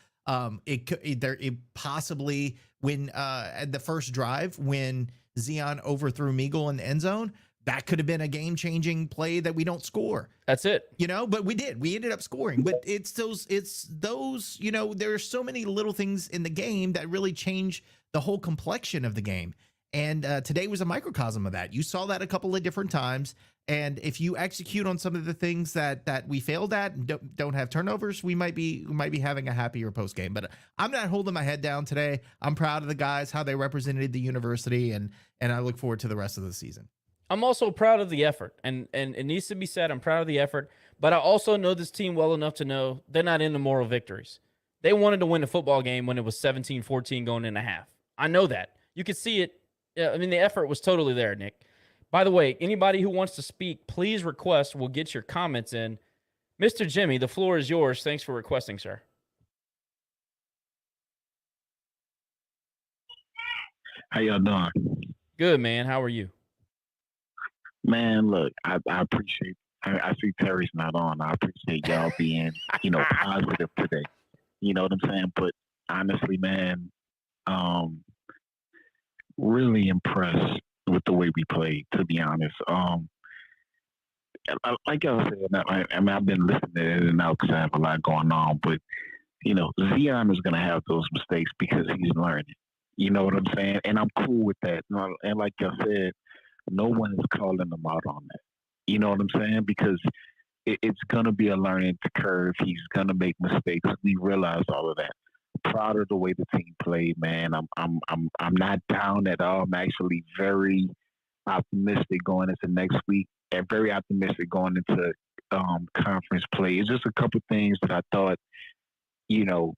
It possibly when at the first drive when Zion overthrew Meagle in the end zone, that could have been a game-changing play that we don't score. That's it. But we did. We ended up scoring. But it's those, there are so many little things in the game that really change the whole complexion of the game. And today was a microcosm of that. You saw that a couple of different times. And if you execute on some of the things that we failed at and don't have turnovers, we might be having a happier post game. But I'm not holding my head down today. I'm proud of the guys, how they represented the university, and I look forward to the rest of the season. I'm also proud of the effort, and it needs to be said, I'm proud of the effort, but I also know this team well enough to know they're not into moral victories. They wanted to win a football game when it was 17-14 going in a half. I know that. You could see it. I mean, the effort was totally there, Nick. By the way, anybody who wants to speak, please request. We'll get your comments in. Mr. Jimmy, the floor is yours. Thanks for requesting, sir. How y'all doing? Good, man. How are you? Man, look, I appreciate. I see Terry's not on. I appreciate y'all being, positive today. You know what I'm saying? But honestly, man, really impressed with the way we played. To be honest, like I was saying, I've been listening to it and out because I have a lot going on. But Zion is gonna have those mistakes because he's learning. You know what I'm saying? And I'm cool with that. And like I said, no one is calling him out on that. You know what I'm saying? Because it's gonna be a learning curve. He's gonna make mistakes. We realize all of that. Proud of the way the team played, man. I'm not down at all. I'm actually very optimistic going into next week and very optimistic going into conference play. It's just a couple things that I thought, in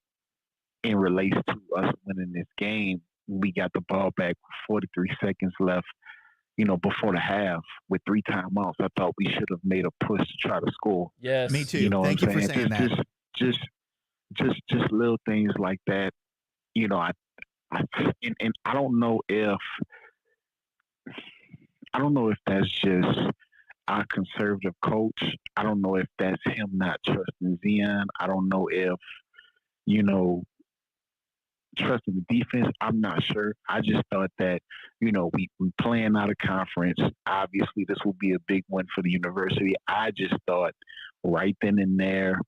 relation to us winning this game, we got the ball back with 43 seconds left, before the half with 3 timeouts. I thought we should have made a push to try to score. Yes. Me too. Thank you for saying that. Just little things like that. I don't know if that's just our conservative coach. I don't know if that's him not trusting Zion. I don't know if, trusting the defense. I'm not sure. I just thought that, we playing out of conference. Obviously, this will be a big one for the university. I just thought right then and there,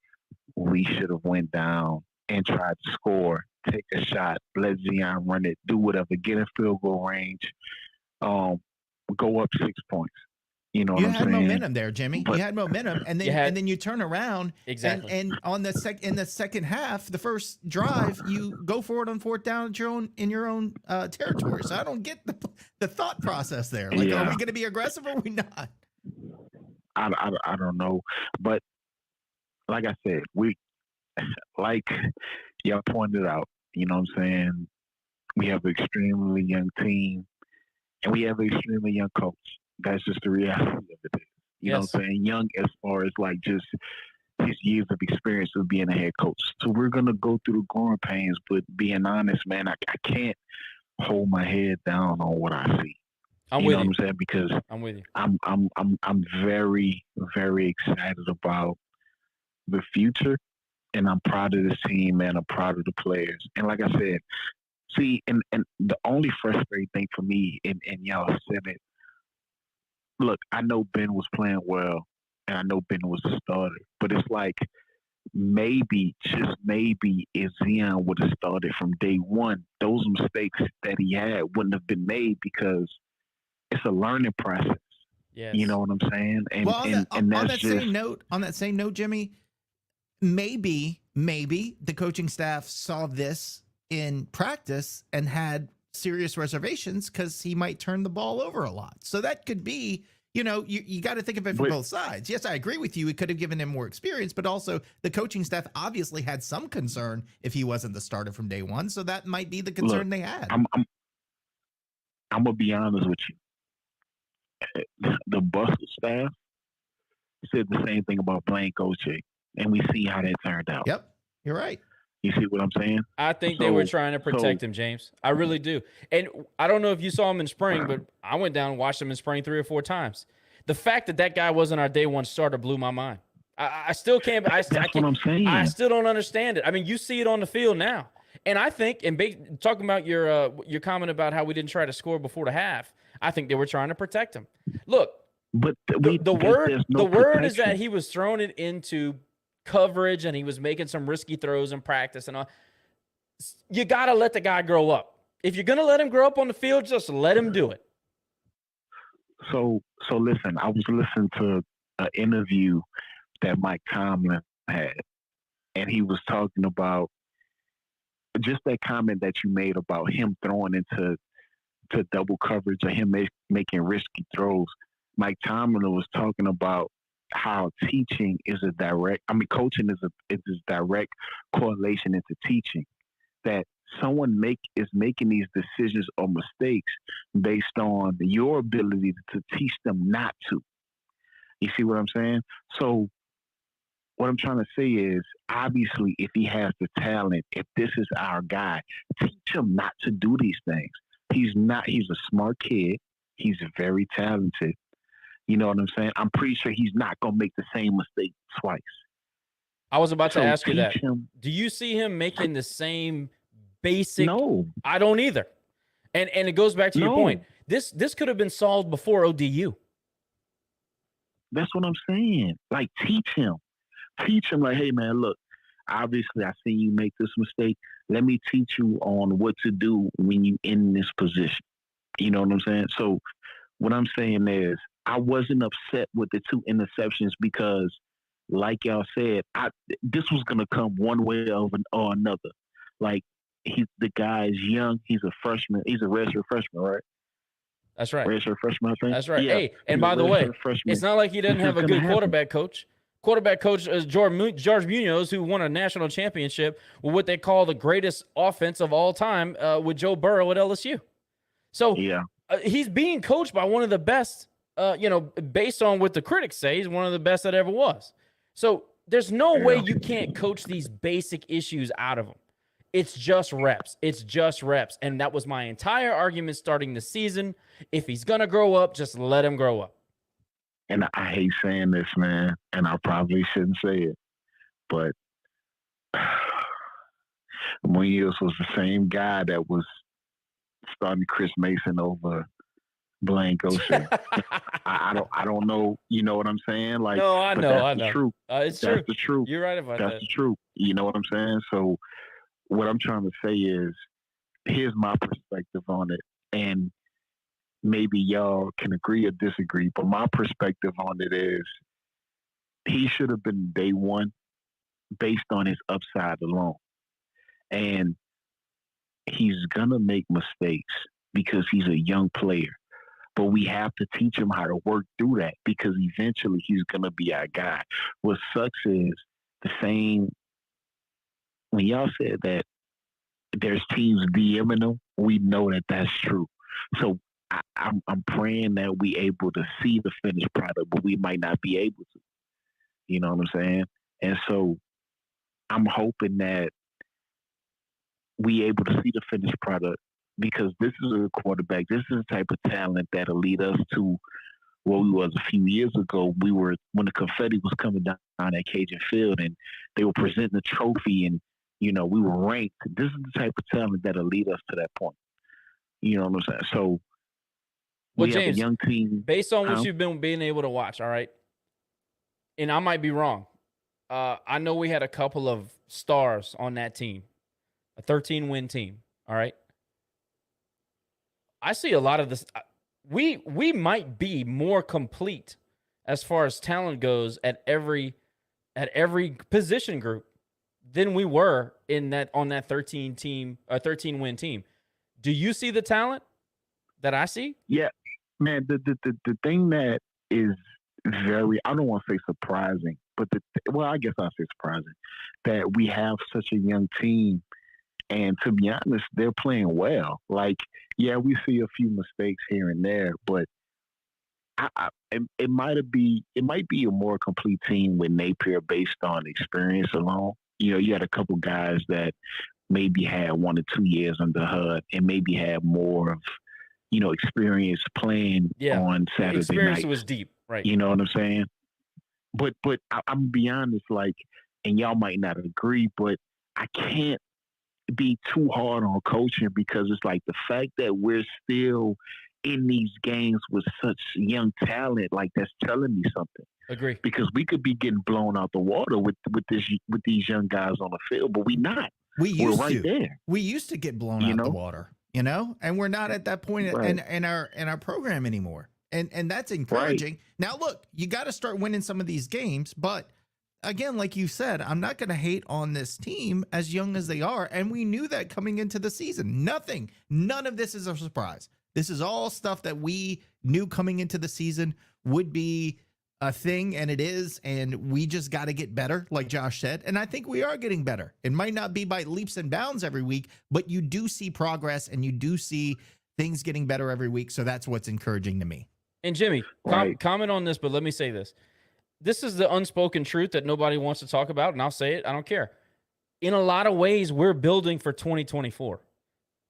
we should have went down and tried to score, take a shot, let Zion run it, do whatever, get in field goal range, go up 6 points. You know what I'm saying? You had momentum there, Jimmy. You had momentum, and then you turn around. Exactly. And on in the second half, the first drive, you go for it on 4th down in your own territory. So I don't get the thought process there. Like, are we going to be aggressive or are we not? I don't know, but like I said, we like y'all pointed out. You know what I'm saying? We have an extremely young team, and we have an extremely young coach. That's just the reality of it. You know what I'm saying? Young as far as like just his years of experience of being a head coach. So we're gonna go through the growing pains, but being honest, man, I can't hold my head down on what I see. You know what I'm saying? Because I'm with you. I'm very, very excited about the future, and I'm proud of this team, man. I'm proud of the players. And like I said, see, and the only frustrating thing for me, and y'all said it, look, I know Ben was playing well, and I know Ben was a starter, but it's like maybe, just maybe, if Zion would have started from day one, those mistakes that he had wouldn't have been made because it's a learning process. Yes. You know what I'm saying? And, well, on that same note, Jimmy, maybe the coaching staff saw this in practice and had serious reservations because he might turn the ball over a lot. So that could be, you got to think of it from both sides. Yes, I agree with you. It could have given him more experience, but also the coaching staff obviously had some concern if he wasn't the starter from day one. So that might be the concern they had. I'm going to be honest with you. The Buster staff said the same thing about Blaine Coach, and we see how that turned out. Yep, you're right. You see what I'm saying? I think they were trying to protect him, James. I really do. And I don't know if you saw him in spring, but I went down and watched him in spring 3 or 4 times. The fact that guy wasn't our day one starter blew my mind. I still can't. That's what I'm saying. I still don't understand it. I mean, you see it on the field now. And I think, talking about your comment about how we didn't try to score before the half, I think they were trying to protect him. Look, but the word is that he was throwing it into coverage and he was making some risky throws in practice and all. You got to let the guy grow up. If you're going to let him grow up on the field, just let him do it. So listen, I was listening to an interview that Mike Tomlin had, and he was talking about just that comment that you made about him throwing into double coverage or him making risky throws. Mike Tomlin was talking about how coaching is a direct correlation into teaching. That someone is making these decisions or mistakes based on your ability to teach them not to. You see what I'm saying? So what I'm trying to say is, obviously, if he has the talent, if this is our guy, teach him not to do these things. He's a smart kid. He's very talented. You know what I'm saying? I'm pretty sure he's not going to make the same mistake twice. I was about to ask you that. Do you see him making the same basic? No. I don't either. And it goes back to your point. This could have been solved before ODU. That's what I'm saying. Like, teach him. Teach him, like, hey, man, look, obviously I seen you make this mistake. Let me teach you on what to do when you in this position. You know what I'm saying? So what I'm saying is, I wasn't upset with the 2 interceptions because, like y'all said, this was going to come one way or another. Like, the guy's young. He's a freshman. He's a redshirt freshman, right? That's right. Redshirt freshman, I think. That's right. Yeah. Hey, and by the way, it's not like he doesn't have a good quarterback coach. Quarterback coach is George Munoz, who won a national championship with what they call the greatest offense of all time with Joe Burrow at LSU. So he's being coached by one of the best, based on what the critics say, he's one of the best that ever was. So there's no way you can't coach these basic issues out of him. It's just reps. It's just reps. And that was my entire argument starting the season. If he's going to grow up, just let him grow up. And I hate saying this, man, and I probably shouldn't say it, but Munoz was the same guy that was starting Chris Mason over Blaine Goshen. I don't know. You know what I'm saying? Like, no, I know. That's the truth. It's that's true. The truth. You're right about that. That's the truth. You know what I'm saying? So what I'm trying to say is, here's my perspective on it, and maybe y'all can agree or disagree, but my perspective on it is, he should have been day one based on his upside alone. And he's going to make mistakes because he's a young player. But we have to teach him how to work through that, because eventually he's going to be our guy. What sucks is the same, when y'all said that there's teams DMing him, we know that that's true. So I'm praying that we able to see the finished product, but we might not be able to. You know what I'm saying? And so I'm hoping that we able to see the finished product, because this is a quarterback. This is the type of talent that'll lead us to where we was a few years ago. We were, when the confetti was coming down at Cajun Field and they were presenting the trophy and, we were ranked. This is the type of talent that'll lead us to that point. You know what I'm saying? So, well, we James, have a young team. Based on what you've been being able to watch, all right, and I might be wrong. I know we had a couple of stars on that team, a 13-win team, all right? I see a lot of this. We might be more complete as far as talent goes at every position group than we were on that 13-win team. Do you see the talent that I see? Yeah, man. The thing that is very, I don't want to say surprising, but I guess I'll say surprising, that we have such a young team, and to be honest, they're playing well. Like, yeah, we see a few mistakes here and there, but it might be a more complete team with Napier based on experience alone. you had a couple guys that maybe had 1 or 2 years under the hood and maybe had more of, experience playing on Saturday experience nights. was deep, right? You know what I'm saying? But I'm gonna be honest, like, and y'all might not agree, but I can't be too hard on coaching because it's like the fact that we're still in these games with such young talent, like that's telling me something. Agree. Because we could be getting blown out the water with these young guys on the field, but we're not. We're right there. We used to get blown out the water, and we're not at that point in our program anymore. And that's encouraging. Right. Now, look, you got to start winning some of these games, but again, like you said, I'm not going to hate on this team as young as they are. And we knew that coming into the season. None of this is a surprise. This is all stuff that we knew coming into the season would be a thing, and it is. And we just got to get better, like Josh said. And I think we are getting better. It might not be by leaps and bounds every week, but you do see progress and you do see things getting better every week. So that's what's encouraging to me. And Jimmy, comment on this, but let me say this. This is the unspoken truth that nobody wants to talk about, and I'll say it. I don't care. In a lot of ways, we're building for 2024.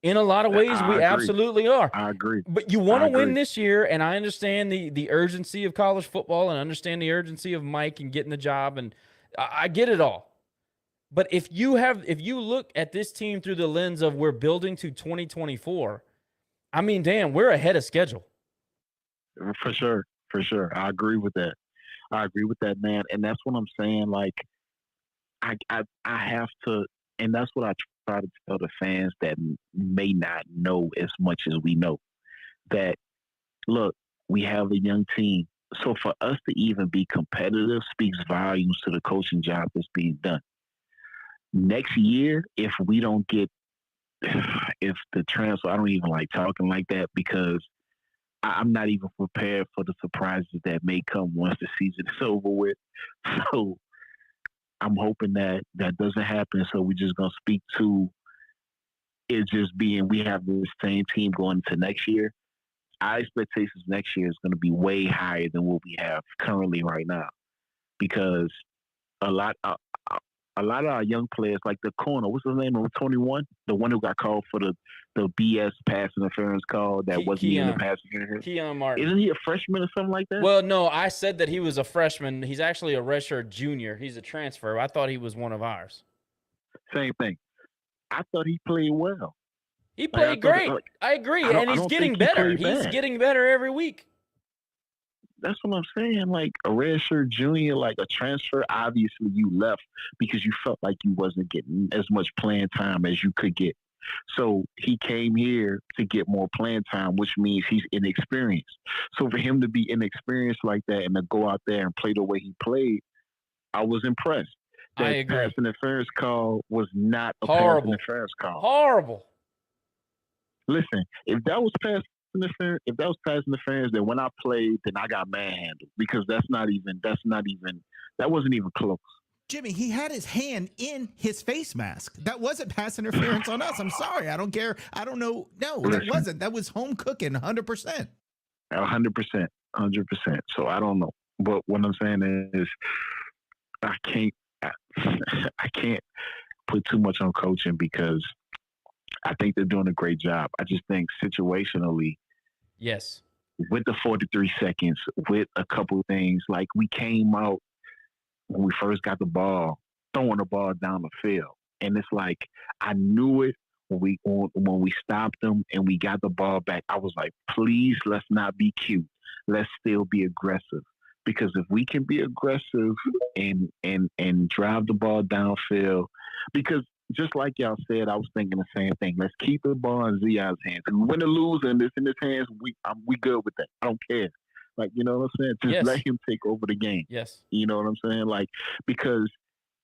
In a lot of ways, we absolutely are. I agree. But you want to win this year, and I understand the urgency of college football and understand the urgency of Mike and getting the job, and I get it all. But if you look at this team through the lens of we're building to 2024, I mean, damn, we're ahead of schedule. For sure. I agree with that. Man. And that's what I'm saying. Like, I have to, and that's what I try to tell the fans that may not know as much as we know, that, look, we have a young team. So for us to even be competitive speaks volumes to the coaching job that's being done. Next year, if we don't get, if the transfer, I don't even like talking like that because I'm not even prepared for the surprises that may come once the season is over with. So I'm hoping that doesn't happen. So we're just going to speak to it just being we have the same team going into next year. Our expectations next year is going to be way higher than what we have currently right now because a lot of our young players, like the corner, what's his name, number 21, the one who got called for the BS pass interference call that wasn't even a pass interference. Keon Martin. Isn't he a freshman or something like that? Well, no, I said that he was a freshman. He's actually a redshirt junior. He's a transfer. I thought he was one of ours. Same thing. I thought he played well. He played great. I agree, and he's getting better. He's getting better every week. That's what I'm saying. Like a redshirt junior, like a transfer, obviously you left because you felt like you wasn't getting as much playing time as you could get. So he came here to get more playing time, which means he's inexperienced. So for him to be inexperienced like that and to go out there and play the way he played, I was impressed. That I agree. Pass interference call was not a pass interference call. Horrible. Listen, if that was pass interference, then when I played, then I got manhandled because that wasn't even close. Jimmy, he had his hand in his face mask. That wasn't pass interference on us. I'm sorry. I don't care. I don't know. No, that wasn't. That was home cooking 100%. 100%. So I don't know. But what I'm saying is I can't put too much on coaching because I think they're doing a great job. I just think situationally, yes, with the 43 seconds, with a couple of things, like we came out when we first got the ball, throwing the ball down the field. And it's like, I knew it when we stopped them and we got the ball back. I was like, please, let's not be cute. Let's still be aggressive. Because if we can be aggressive and drive the ball downfield, because just like y'all said, I was thinking the same thing. Let's keep the ball in Zion's hands. If we win or lose and it's in his hands, we good with that. I don't care. Like, you know what I'm saying? Just let him take over the game. Yes. You know what I'm saying? Like, because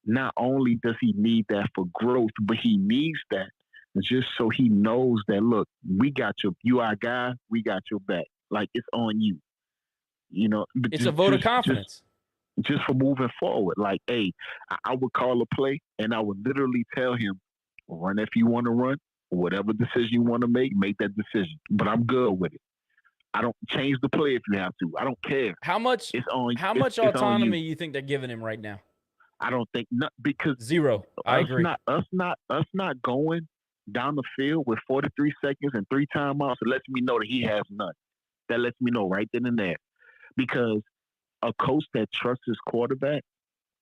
not only does he need that for growth, but he needs that just so he knows that, look, you our guy, we got your back. Like, it's on you. You know, it's a vote of confidence. Just for moving forward. Like, hey, I would call a play and I would literally tell him, run if you want to run, whatever decision you want to make that decision. But I'm good with it. I don't change the play if you have to. I don't care. How much autonomy you think they're giving him right now? I don't think not because Zero. I agree. Us not going down the field with 43 seconds and 3 timeouts. It lets me know that he has none. That lets me know right then and there. Because a coach that trusts his quarterback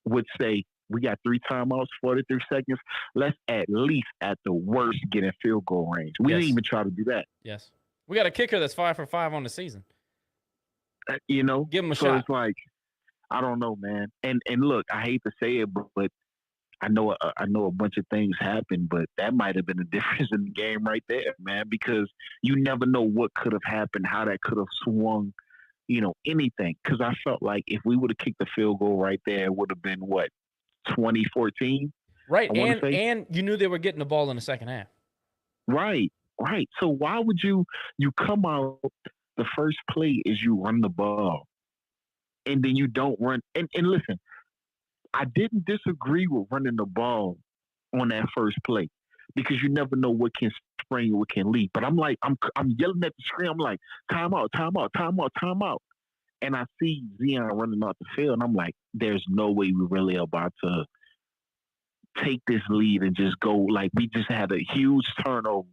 would say, we got 3 timeouts, 43 seconds. Let's at least, at the worst, get in field goal range. We didn't even try to do that. Yes. We got a kicker that's 5 for 5 on the season. You know? Give him a so shot. It's like, I don't know, man. And look, I hate to say it, but I know a bunch of things happened, but that might have been the difference in the game right there, man, because you never know what could have happened, how that could have swung, anything. Because I felt like if we would have kicked the field goal right there, it would have been, 2014? Right, and you knew they were getting the ball in the second half. Right. So why would you come out, the first play is you run the ball, and then you don't run. And listen, I didn't disagree with running the ball on that first play because you never know what can spring or what can lead. But I'm like, I'm yelling at the screen. I'm like, timeout. And I see Zion running off the field, and I'm like, there's no way we're really about to take this lead and just go. Like, we just had a huge turnover,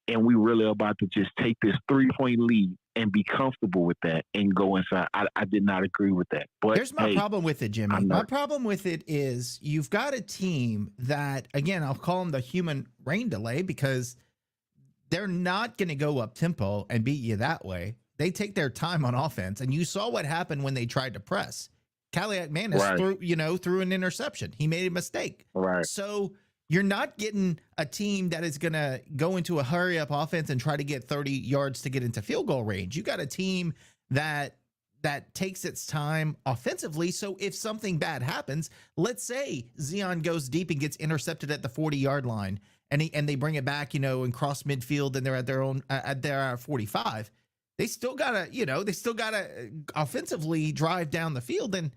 and we really about to just take this 3-point lead and be comfortable with that and go inside. I did not agree with that. But here's my problem with it, Jimmy. My problem with it is you've got a team that, again, I'll call them the human rain delay because they're not going to go up tempo and beat you that way. They take their time on offense, and you saw what happened when they tried to press. Kaliak-Manis threw an interception. He made a mistake. Right. So you're not getting a team that is going to go into a hurry-up offense and try to get 30 yards to get into field goal range. You got a team that takes its time offensively. So if something bad happens, let's say Zion goes deep and gets intercepted at the 40-yard line, and they bring it back, and cross midfield, and they're at their own at their 45. They still gotta offensively drive down the field, and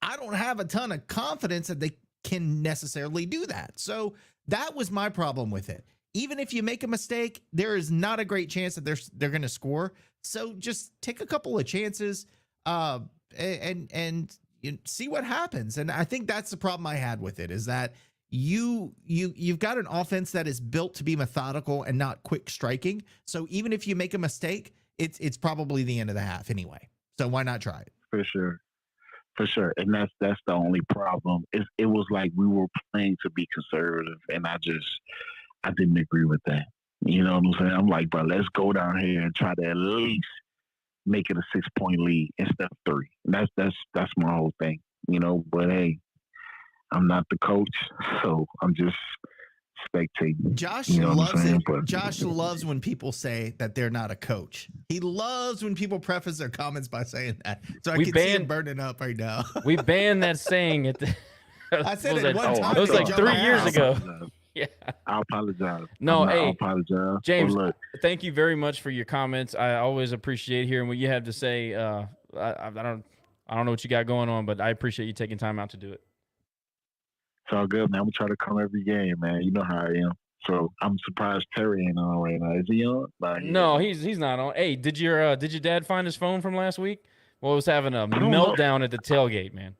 I don't have a ton of confidence that they can necessarily do that. So that was my problem with it. Even if you make a mistake, there is not a great chance that they're going to score. So just take a couple of chances, and see what happens. And I think that's the problem I had with it, is that you've got an offense that is built to be methodical and not quick striking. So even if you make a mistake, it's probably the end of the half anyway. So why not try it? For sure. And that's the only problem. It was like we were playing to be conservative, and I didn't agree with that. You know what I'm saying? I'm like, bro, let's go down here and try to at least make it a 6-point lead instead of 3. And that's my whole thing. But hey, I'm not the coach, so I'm just spectating. Josh loves it. Josh loves when people say that they're not a coach. He loves when people preface their comments by saying that. So I can see him burning up right now. We banned that saying at the. I said it one time. It was like 3 years ago. Yeah. I apologize. No, I apologize. James, thank you very much for your comments. I always appreciate hearing what you have to say. I don't know what you got going on, but I appreciate you taking time out to do it. It's all good, man. I'm gonna try to come every game, man. You know how I am. So I'm surprised Terry ain't on right now. Is he on? No, he's not on. Hey, did your dad find his phone from last week? Well, was having a meltdown at the tailgate, man.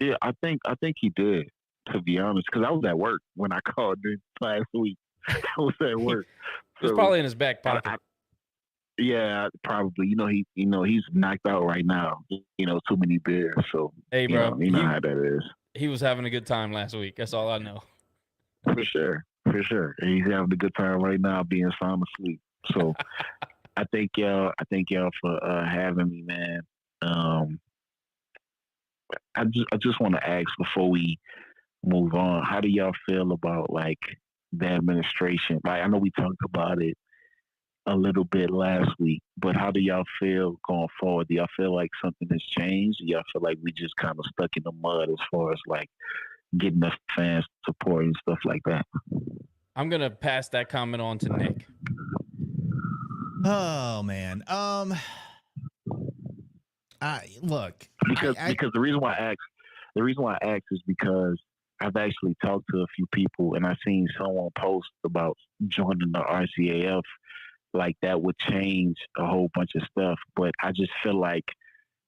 Yeah, I think he did. To be honest, because I was at work when I called him last week. I was at work. It was probably in his back pocket. Yeah, probably. He's knocked out right now. Too many beers. So hey, bro, you know how that is. He was having a good time last week. That's all I know. For sure. He's having a good time right now, being sound asleep. So I thank y'all for having me, man. I just want to ask before we move on, how do y'all feel about like the administration? Like, I know we talked about it a little bit last week, but how do y'all feel going forward? Do y'all feel like something has changed? Do y'all feel like we just kind of stuck in the mud as far as like getting the fans support and stuff like that? I'm gonna pass that comment on to Nick. Oh man, look, because the reason why I asked is because I've actually talked to a few people, and I've seen someone post about joining the RCAF. Like that would change a whole bunch of stuff, but I just feel like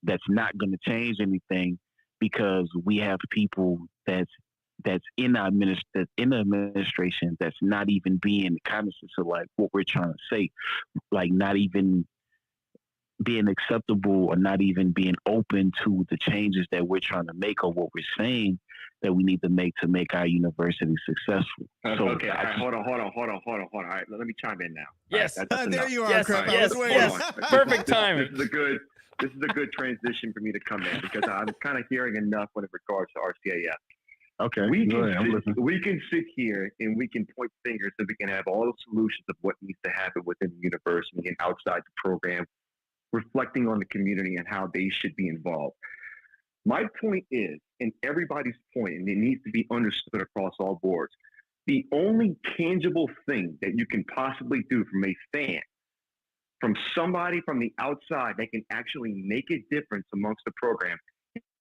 that's not going to change anything because we have people that's in the administration that's not even being cognizant of like what we're trying to say, like not even being acceptable or not even being open to the changes that we're trying to make or what we're saying that we need to make our university successful. So Okay, all right, hold on. All right, let me chime in now. Yes. All right, that's There enough. you are, Yes, Crip. I yes, was waiting. yes. Perfect timing. This is a good transition for me to come in because I'm kind of hearing enough when it regards to RCAF. okay, We go ahead, I'm can listening. we can sit here and we can point fingers and we can have all the solutions of what needs to happen within the university and outside the program, reflecting on the community and how they should be involved. My point is, and everybody's point, and it needs to be understood across all boards, the only tangible thing that you can possibly do from a fan, from somebody from the outside that can actually make a difference amongst the program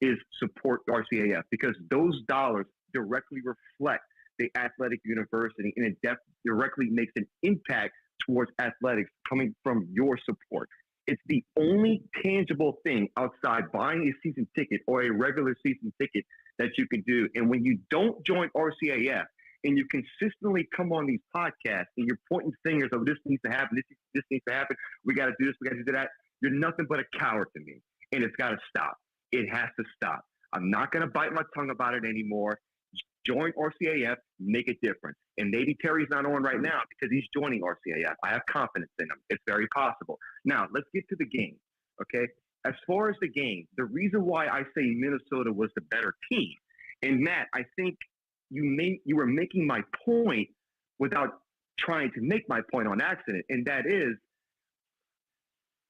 is support RCAF, because those dollars directly reflect the athletic university and it directly makes an impact towards athletics coming from your support. It's the only tangible thing outside buying a season ticket or a regular season ticket that you can do. And when you don't join RCAF and you consistently come on these podcasts and you're pointing fingers of this needs to happen, this needs to happen, we got to do this, we got to do that, you're nothing but a coward to me. And it's got to stop. It has to stop. I'm not going to bite my tongue about it anymore. Join RCAF, make a difference. And maybe Terry's not on right now because he's joining RCAF. I have confidence in him. It's very possible. Now, let's get to the game, okay? As far as the game, the reason why I say Minnesota was the better team, and Matt, I think you were making my point without trying to make my point on accident, and that is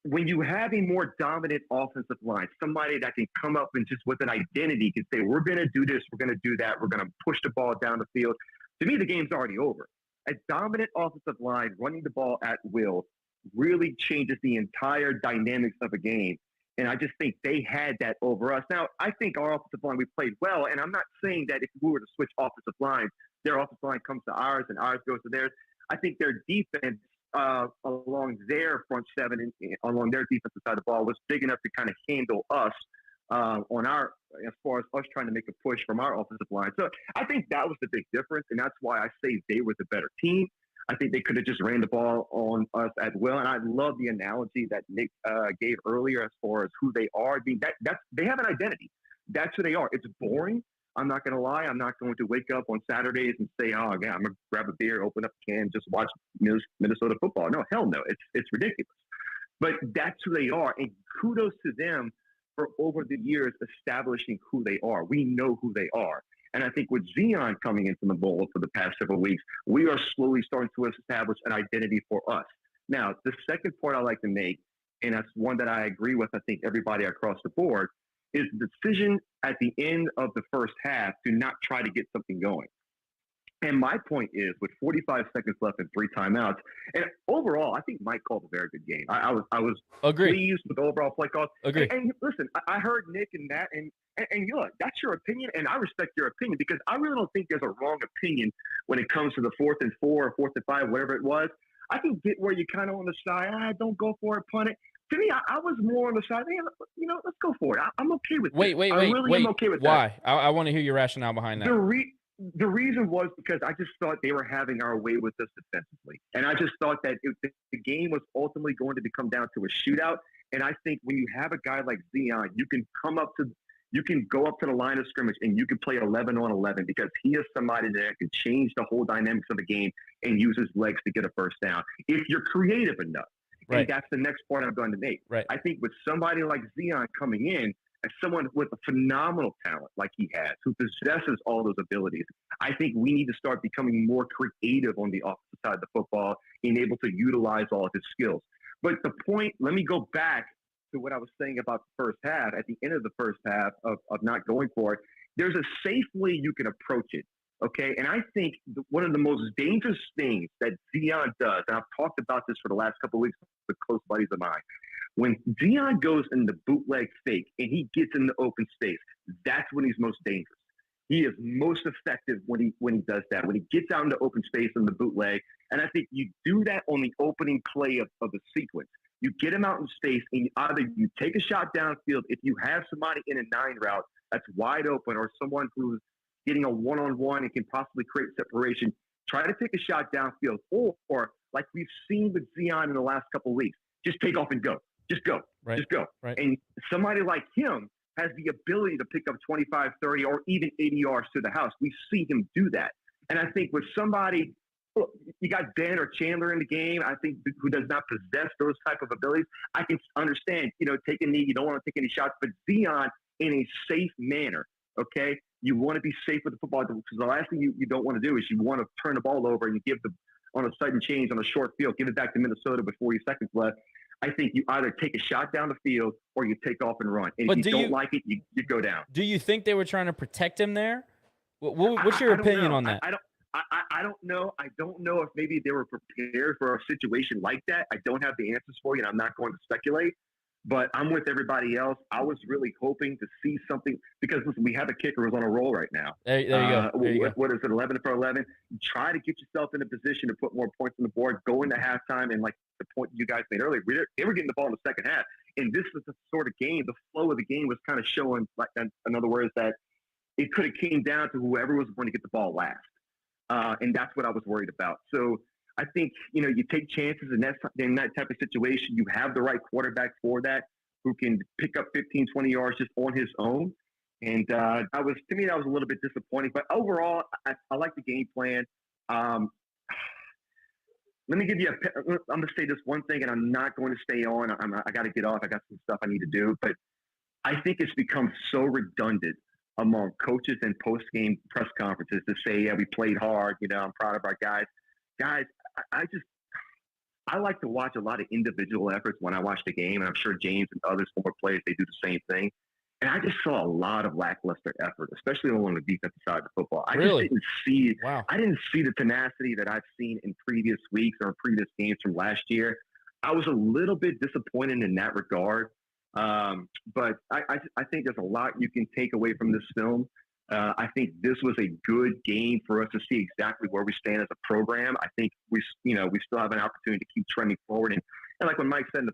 when you have a more dominant offensive line, somebody that can come up and just with an identity can say, we're going to do this, we're going to do that, we're going to push the ball down the field. To me, the game's already over. A dominant offensive line running the ball at will really changes the entire dynamics of a game. And I just think they had that over us. Now, I think our offensive line, we played well. And I'm not saying that if we were to switch offensive lines, their offensive line comes to ours and ours goes to theirs. I think their defense along their front seven and along their defensive side of the ball was big enough to kind of handle us on our, as far as us trying to make a push from our offensive line. So I think that was the big difference, and that's why I say they were the better team. I think they could have just ran the ball on us at will, and I love the analogy that Nick gave earlier as far as who they are. I mean, they have an identity. That's who they are. It's boring. I'm not going to lie. I'm not going to wake up on Saturdays and say, oh, yeah, I'm going to grab a beer, open up a can, just watch Minnesota football. No, hell no. It's ridiculous. But that's who they are. And kudos to them for over the years establishing who they are. We know who they are. And I think with Zion coming into the bowl for the past several weeks, we are slowly starting to establish an identity for us. Now, the second point I like to make, and that's one that I agree with, I think everybody across the board, is the decision at the end of the first half to not try to get something going. And my point is, with 45 seconds left and 3 timeouts, and overall, I think Mike called a very good game. I was pleased with the overall play call. And listen, I heard Nick and Matt, and look, that's your opinion, and I respect your opinion because I really don't think there's a wrong opinion when it comes to the 4th and 4 or 4th and 5, whatever it was. I can get where you're kind of on the side. Don't go for it, punt it. To me, I was more on the side. Let's go for it. I'm okay with it. Wait. I'm okay with Why? that. I want to hear your rationale behind that. The reason was because I just thought they were having our way with us defensively. And I just thought that the game was ultimately going to come down to a shootout. And I think when you have a guy like Zion, you can go up to the line of scrimmage and you can play 11 on 11 because he is somebody that can change the whole dynamics of the game and use his legs to get a first down. If you're creative enough. Right. And that's the next point I'm going to make. Right. I think with somebody like Zion coming in, as someone with a phenomenal talent like he has, who possesses all those abilities, I think we need to start becoming more creative on the offensive side of the football and able to utilize all of his skills. But the point, let me go back to what I was saying about the first half. At the end of the first half of not going for it, there's a safe way you can approach it. Okay, and I think one of the most dangerous things that Zion does, and I've talked about this for the last couple of weeks with close buddies of mine, when Zion goes in the bootleg fake and he gets in the open space, that's when he's most dangerous. He is most effective when he does that, when he gets out into open space in the bootleg. And I think you do that on the opening play of the sequence. You get him out in space, and either you take a shot downfield if you have somebody in a 9 route, that's wide open, or someone who's getting a one-on-one and can possibly create separation, try to take a shot downfield. Or like we've seen with Zion in the last couple of weeks, just take off and go. Just go. Right. Just go. Right. And somebody like him has the ability to pick up 25, 30, or even 80 yards to the house. We see him do that. And I think with somebody, you got Ben or Chandler in the game, I think, who does not possess those type of abilities, I can understand, take a knee. You don't want to take any shots, but Zion in a safe manner, okay? You want to be safe with the football, because the last thing you don't want to do is you want to turn the ball over and you give on a sudden change on a short field, give it back to Minnesota with 40 seconds left. I think you either take a shot down the field or you take off and run. And but if you don't like it, you go down. Do you think they were trying to protect him there? What's your opinion on that? I don't know. I don't know if maybe they were prepared for a situation like that. I don't have the answers for you, and I'm not going to speculate. But I'm with everybody else. I was really hoping to see something, because listen, we have a kicker who's on a roll right now. There you go. What is it, 11 for 11? Try to get yourself in a position to put more points on the board, go into halftime, and like the point you guys made earlier, they were getting the ball in the second half. And this was the sort of game, the flow of the game was kind of showing, like, in other words, that it could have came down to whoever was going to get the ball last. And that's what I was worried about. So I think, you take chances in that type of situation. You have the right quarterback for that, who can pick up 15, 20 yards just on his own. And to me, that was a little bit disappointing. But overall, I like the game plan. Let me give you I'm going to say this one thing, and I'm not going to stay on. I got to get off. I got some stuff I need to do. But I think it's become so redundant among coaches and post-game press conferences to say, yeah, we played hard. I'm proud of our guys. Guys, I like to watch a lot of individual efforts when I watch the game, and I'm sure James and others, former players, they do the same thing. And I just saw a lot of lackluster effort, especially along the defensive side of the football. I just didn't see. Wow. I didn't see the tenacity that I've seen in previous weeks or previous games from last year. I was a little bit disappointed in that regard. But I think there's a lot you can take away from this film. I think this was a good game for us to see exactly where we stand as a program. I think we still have an opportunity to keep trending forward. And like when Mike said in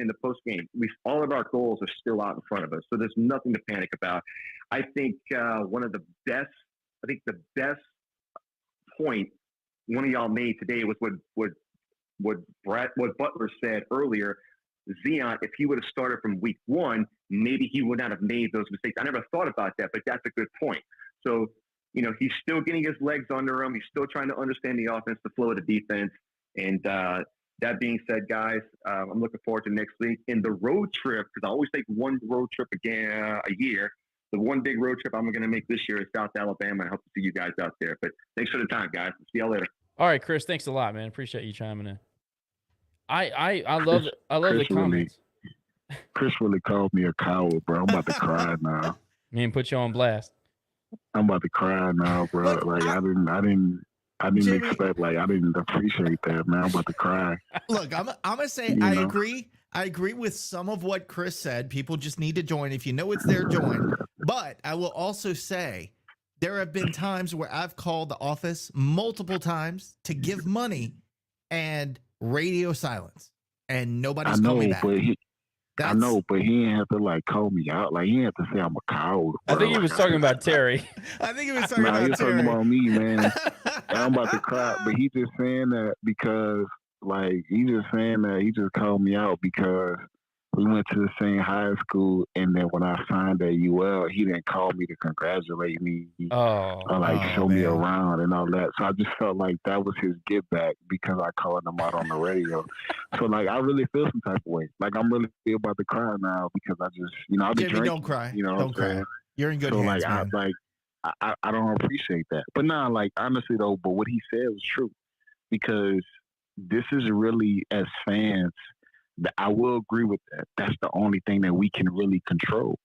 the post game, all of our goals are still out in front of us. So there's nothing to panic about. I think the best point one of y'all made today was what Butler said earlier. Zion, if he would have started from week one, maybe he would not have made those mistakes. I never thought about that, but that's a good point. So, he's still getting his legs under him. He's still trying to understand the offense, the flow of the defense. And that being said, guys, I'm looking forward to next week. In the road trip, because I always take one road trip again a year. The one big road trip I'm going to make this year is South Alabama. I hope to see you guys out there. But thanks for the time, guys. See y'all later. All right, Chris, thanks a lot, man. Appreciate you chiming in. I love the comments. Chris really called me a coward, bro. I'm about to cry now. Me and put you on blast. I'm about to cry now, bro. Like I didn't Jimmy, expect. Like I didn't appreciate that, man. I'm about to cry. Look, I'm gonna say I agree. I agree with some of what Chris said. People just need to join. If you know it's there, join. But I will also say there have been times where I've called the office multiple times to give money and radio silence, and nobody's called me back. I know, but he didn't have to call me out. Like he didn't have to say I'm a coward. Bro. I think he was talking about Terry. I think he was talking about he was Terry. talking about me, man. I'm about to cry, but he just saying that because he just called me out because we went to the same high school, and then when I signed at UL, he didn't call me to congratulate me or show me around and all that. So I just felt like that was his give back because I called him out on the radio. So I really feel some type of way. I'm really feel about to cry now because I just I'll be Jimmy, drinking. don't cry. Don't cry. You're in good hands, man. I don't appreciate that. But honestly though, but what he said was true because this is really, as fans, I will agree with that. That's the only thing that we can really control.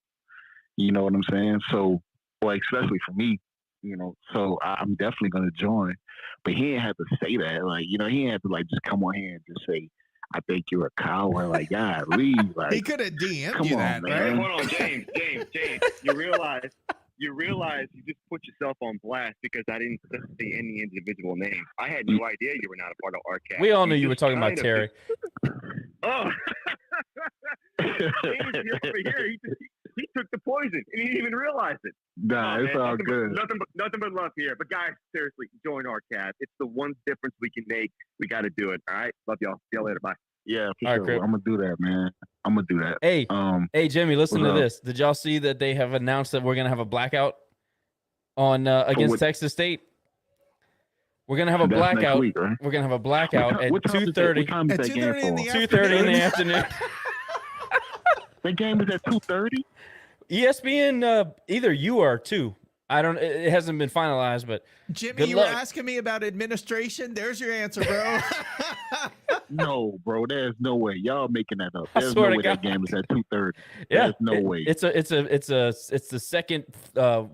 You know what I'm saying? So, especially for me, so I'm definitely going to join. But he didn't have to say that. He didn't have to just come on here and just say, I think you're a coward. God, leave. He could have DM'd come you on, that, man. right? Hold on, James. You realize you just put yourself on blast because I didn't say any individual names. I had no idea you were not a part of RCAT. We all knew you were talking about Terry. Oh. James, you're over here. He took the poison and he didn't even realize it. Nah, it's all good. Nothing but love here. But guys, seriously, join our cast. It's the one difference we can make. We got to do it. All right. Love y'all. See y'all later. Bye. Yeah, for All right, sure. Crip. I'm gonna do that, man. I'm gonna do that. Hey, Jimmy, listen what's to up? this. Did y'all see that they have announced that we're gonna have a blackout on against what- Texas State? We're gonna have a That's next blackout. week, right? We're gonna have a blackout at What time is that- 2:30. What time is At that game 2:30 in for? the 2:30 in the afternoon. That game is at 2:30. ESPN, either you or two. I don't. It hasn't been finalized, but Jimmy, good you luck. were asking me about administration. There's your answer, bro. No, bro, there's no way. Y'all making that up. There's swear no to way that God. game is at 2:30. yeah, There's no way. It's the second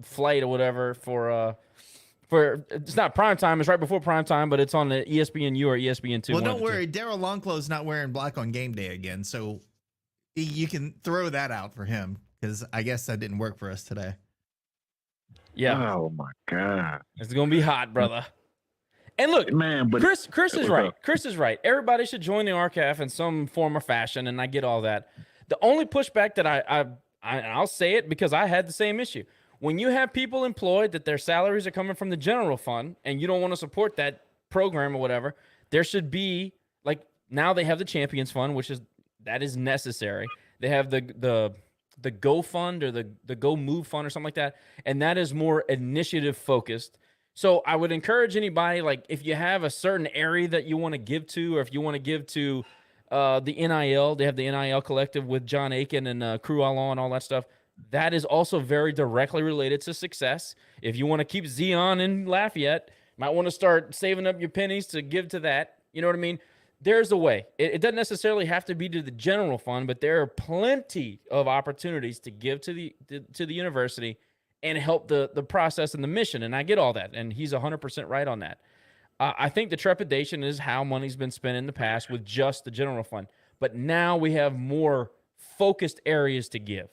flight or whatever for it's not prime time. It's right before prime time, but it's on the ESPNU or ESPN2. Well, one of don't the two. worry. Daryl Longclaw's not wearing black on game day again, so you can throw that out for him because I guess that didn't work for us today. Yeah, Oh my God, it's gonna be hot, brother. And look, man. But Chris is what's right. up? Chris is right. Everybody should join the RCAF in some form or fashion, and I get all that. The only pushback that I'll say it because I had the same issue. When you have people employed that their salaries are coming from the general fund, and you don't want to support that program or whatever, there should be like now they have the Champions Fund, which is necessary. They have the Go Fund or the Go Move Fund or something like that, and that is more initiative focused. So I would encourage anybody, like if you have a certain area that you want to give to, or if you want to give to the NIL, they have the NIL collective with John Aiken and Crew Alon and all that stuff. That is also very directly related to success. If you want to keep Zion in Lafayette, might want to start saving up your pennies to give to that. You know what I mean? There's a way. It doesn't necessarily have to be to the general fund, but there are plenty of opportunities to give to the university and help the process and the mission. And I get all that. And he's 100% right on that. I think the trepidation is how money's been spent in the past with just the general fund. But now we have more focused areas to give.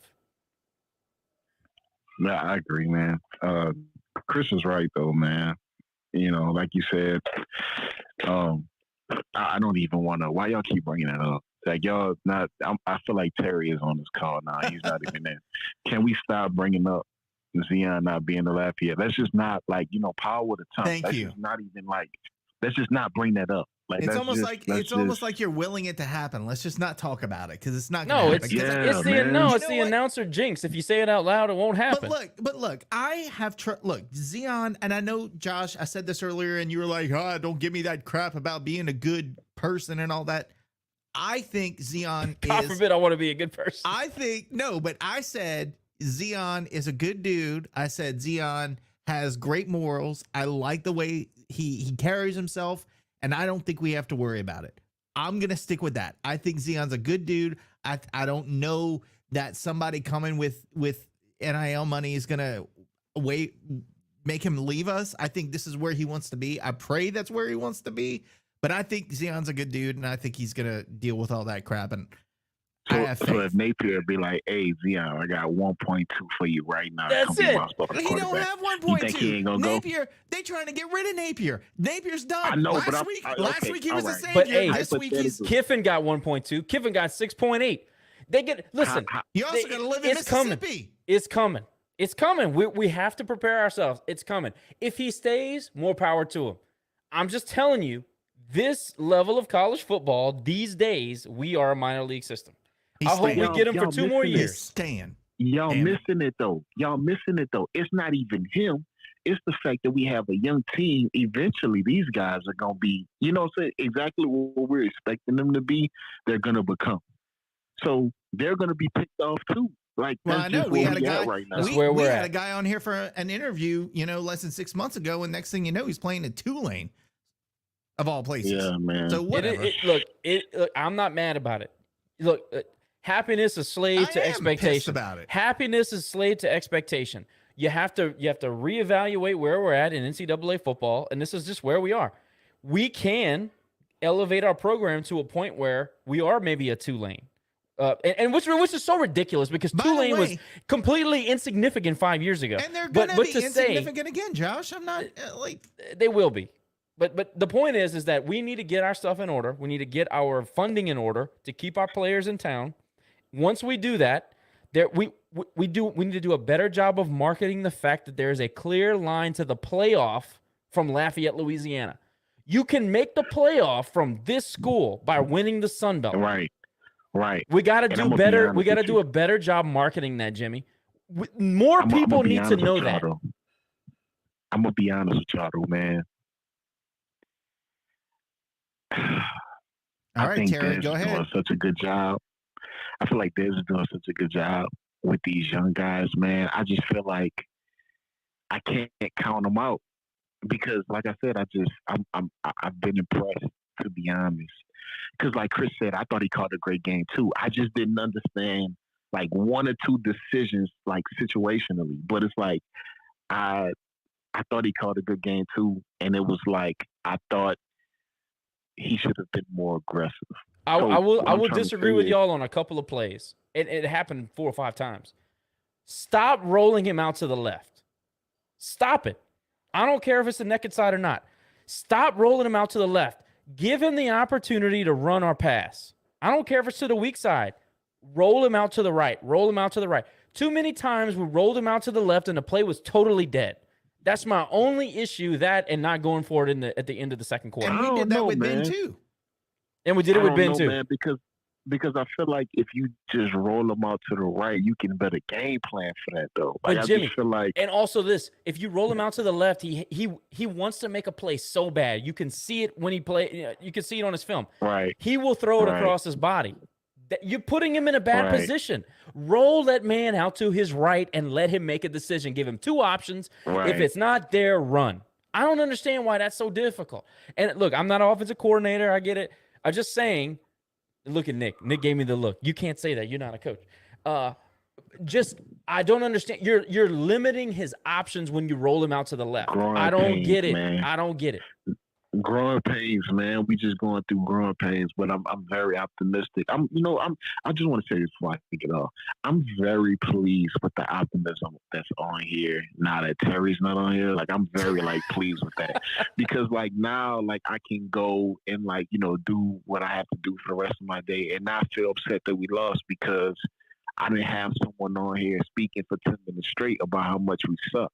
Yeah, I agree, man. Chris is right though, man. You know, like you said, I don't even want to. Why y'all keep bringing that up? Like y'all not. I feel like Terry is on this call now. He's not even there. Can we stop bringing up Zion not being the Lafayette? Let's just not power with the tongue. Thank let's you. Just not even let's just not bring that up. Like It's let's almost just- like let's almost just- like you're willing it to happen. Let's just not talk about it because it's not. No, Gonna it's happen. 'Cause Yeah, it's the man. no, it's You the know what? announcer jinx. If you say it out loud, it won't happen. But look, I have look Zion, and I know Josh. I said this earlier, and you were like, "Oh, don't give me that crap about being a good person and all that." I think Zion God is. forbid I want to be a good person. I think no, but I said Zion is a good dude. I said Zion has great morals. I like the way he carries himself, and I don't think we have to worry about it. I'm gonna stick with that. I think Zion's a good dude. I don't know that somebody coming with NIL money is gonna make him leave us. I think this is where he wants to be. I pray that's where he wants to be. But I think Zion's a good dude, and I think he's gonna deal with all that crap. And I have So faith. if Napier be like, "Hey, Zion, I got 1.2 for you right now." That's Come be it. my starting He don't quarterback." have You think he 1.2. ain't gonna go? Napier, they trying to get rid of Napier. Napier's done. I know, last but week, okay, last week he was all the right. savior. But, hey, this week he's. Kiffin got 1.2. Kiffin got 6.8. They get listen. You also got to live in it's coming. Mississippi. It's coming. It's coming. We have to prepare ourselves. It's coming. If he stays, more power to him. I'm just telling you, this level of college football these days, we are a minor league system. He's I hope we staying. get him for Y'all 2 more missing it. He's years. staying. Y'all Damn it. missing it though. Y'all missing it though. It's not even him. It's the fact that we have a young team. Eventually, these guys are gonna be, exactly what we're expecting them to be. They're gonna become. So they're gonna be picked off too. Like Well, that's I know just we where had a we guy. at right now. That's we where we're had at. a guy on here for an interview, less than 6 months ago, and next thing you know, he's playing at Tulane, of all places. Yeah, man. So whatever. Look, I'm not mad about it. Look, happiness is slave I to am expectation. pissed about it. Happiness is slave to expectation. You have to reevaluate where we're at in NCAA football, and this is just where we are. We can elevate our program to a point where we are maybe a Tulane. And which is so ridiculous because By the Tulane was way- completely insignificant 5 years ago. And they're But going to be to say- insignificant again, Josh. I'm not they will be. But the point is that we need to get our stuff in order. We need to get our funding in order to keep our players in town. Once we do that, We need to do a better job of marketing the fact that there is a clear line to the playoff from Lafayette, Louisiana. You can make the playoff from this school by winning the Sun Belt. Right. We got to do better. We got to do a better job marketing that, Jimmy. More people need to know that. I'm gonna be honest with y'all, though, man. All right, Terry, go ahead. Doing such a good job. I feel like Dez is doing such a good job with these young guys, man. I just feel like I can't count them out because, like I said, I've been impressed, to be honest. Because, like Chris said, I thought he called a great game too. I just didn't understand like one or two decisions, like situationally. But it's like I thought he called a good game too, and it was like I thought he should have been more aggressive. I will disagree with y'all on a couple of plays. It happened 4 or 5 times. Stop rolling him out to the left. Stop it. I don't care if it's the naked side or not. Stop rolling him out to the left. Give him the opportunity to run our pass. I don't care if it's to the weak side. Roll him out to the right. Roll him out to the right. Too many times we rolled him out to the left and the play was totally dead. That's my only issue, that and not going for it at the end of the second quarter. And we did that with Ben too. And we did it with Ben too. Man, because I feel like if you just roll them out to the right, you can better game plan for that though. Like, but Jimmy, I just feel like, and also this, if you roll him out to the left, he wants to make a play so bad. You can see it when he play. You can see it on his film. Right. He will throw it across his body. You're putting him in a bad position. Roll that man out to his right and let him make a decision. Give him 2 options. Right. If it's not there, run. I don't understand why that's so difficult. And look, I'm not an offensive coordinator. I get it. I'm just saying, look at Nick. Nick gave me the look. You can't say that. You're not a coach. I don't understand. You're limiting his options when you roll him out to the left. I don't get it. Man. I don't get it. Growing pains, man. We just going through growing pains, but I'm very optimistic. I just want to say this before I think it off. I'm very pleased with the optimism that's on here now that Terry's not on here. Like, I'm very pleased with that because now I can go and do what I have to do for the rest of my day and not feel upset that we lost because I didn't have someone on here speaking for 10 minutes straight about how much we suck.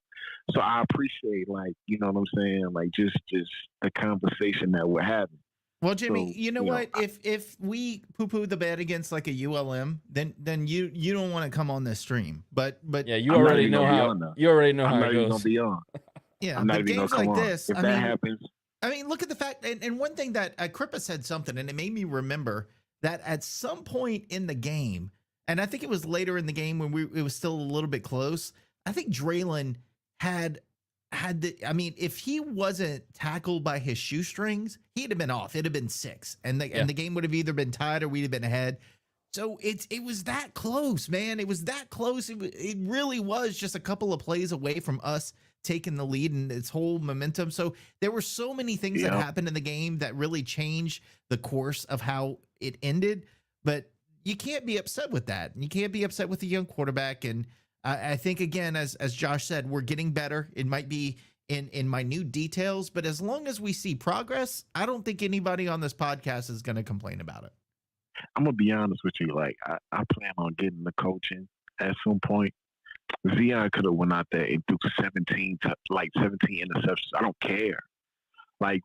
So I appreciate, you know what I'm saying? Just the conversation that we're having. Well, Jimmy, you know what? If we poo-poo the bet against a ULM, then you don't want to come on this stream. But yeah, you already know how it goes. I'm not even gonna be on. Yeah, I'm not but even games gonna come like on. this, If that happens. I mean, look at the fact, and one thing that Crippa said something, and it made me remember that at some point in the game, and I think it was later in the game when it was still a little bit close. I think Draylon had if he wasn't tackled by his shoestrings, he'd have been off. It'd have been 6, and the game would have either been tied or we'd have been ahead. So it was that close, man. It was that close. It really was just a couple of plays away from us taking the lead and its whole momentum. So there were so many things that happened in the game that really changed the course of how it ended. But you can't be upset with that. You can't be upset with a young quarterback. And I think, again, as Josh said, we're getting better. It might be in minute details, but as long as we see progress, I don't think anybody on this podcast is going to complain about it. I'm going to be honest with you. I plan on getting the coaching at some point. Zion could have went out there and threw 17 interceptions. I don't care.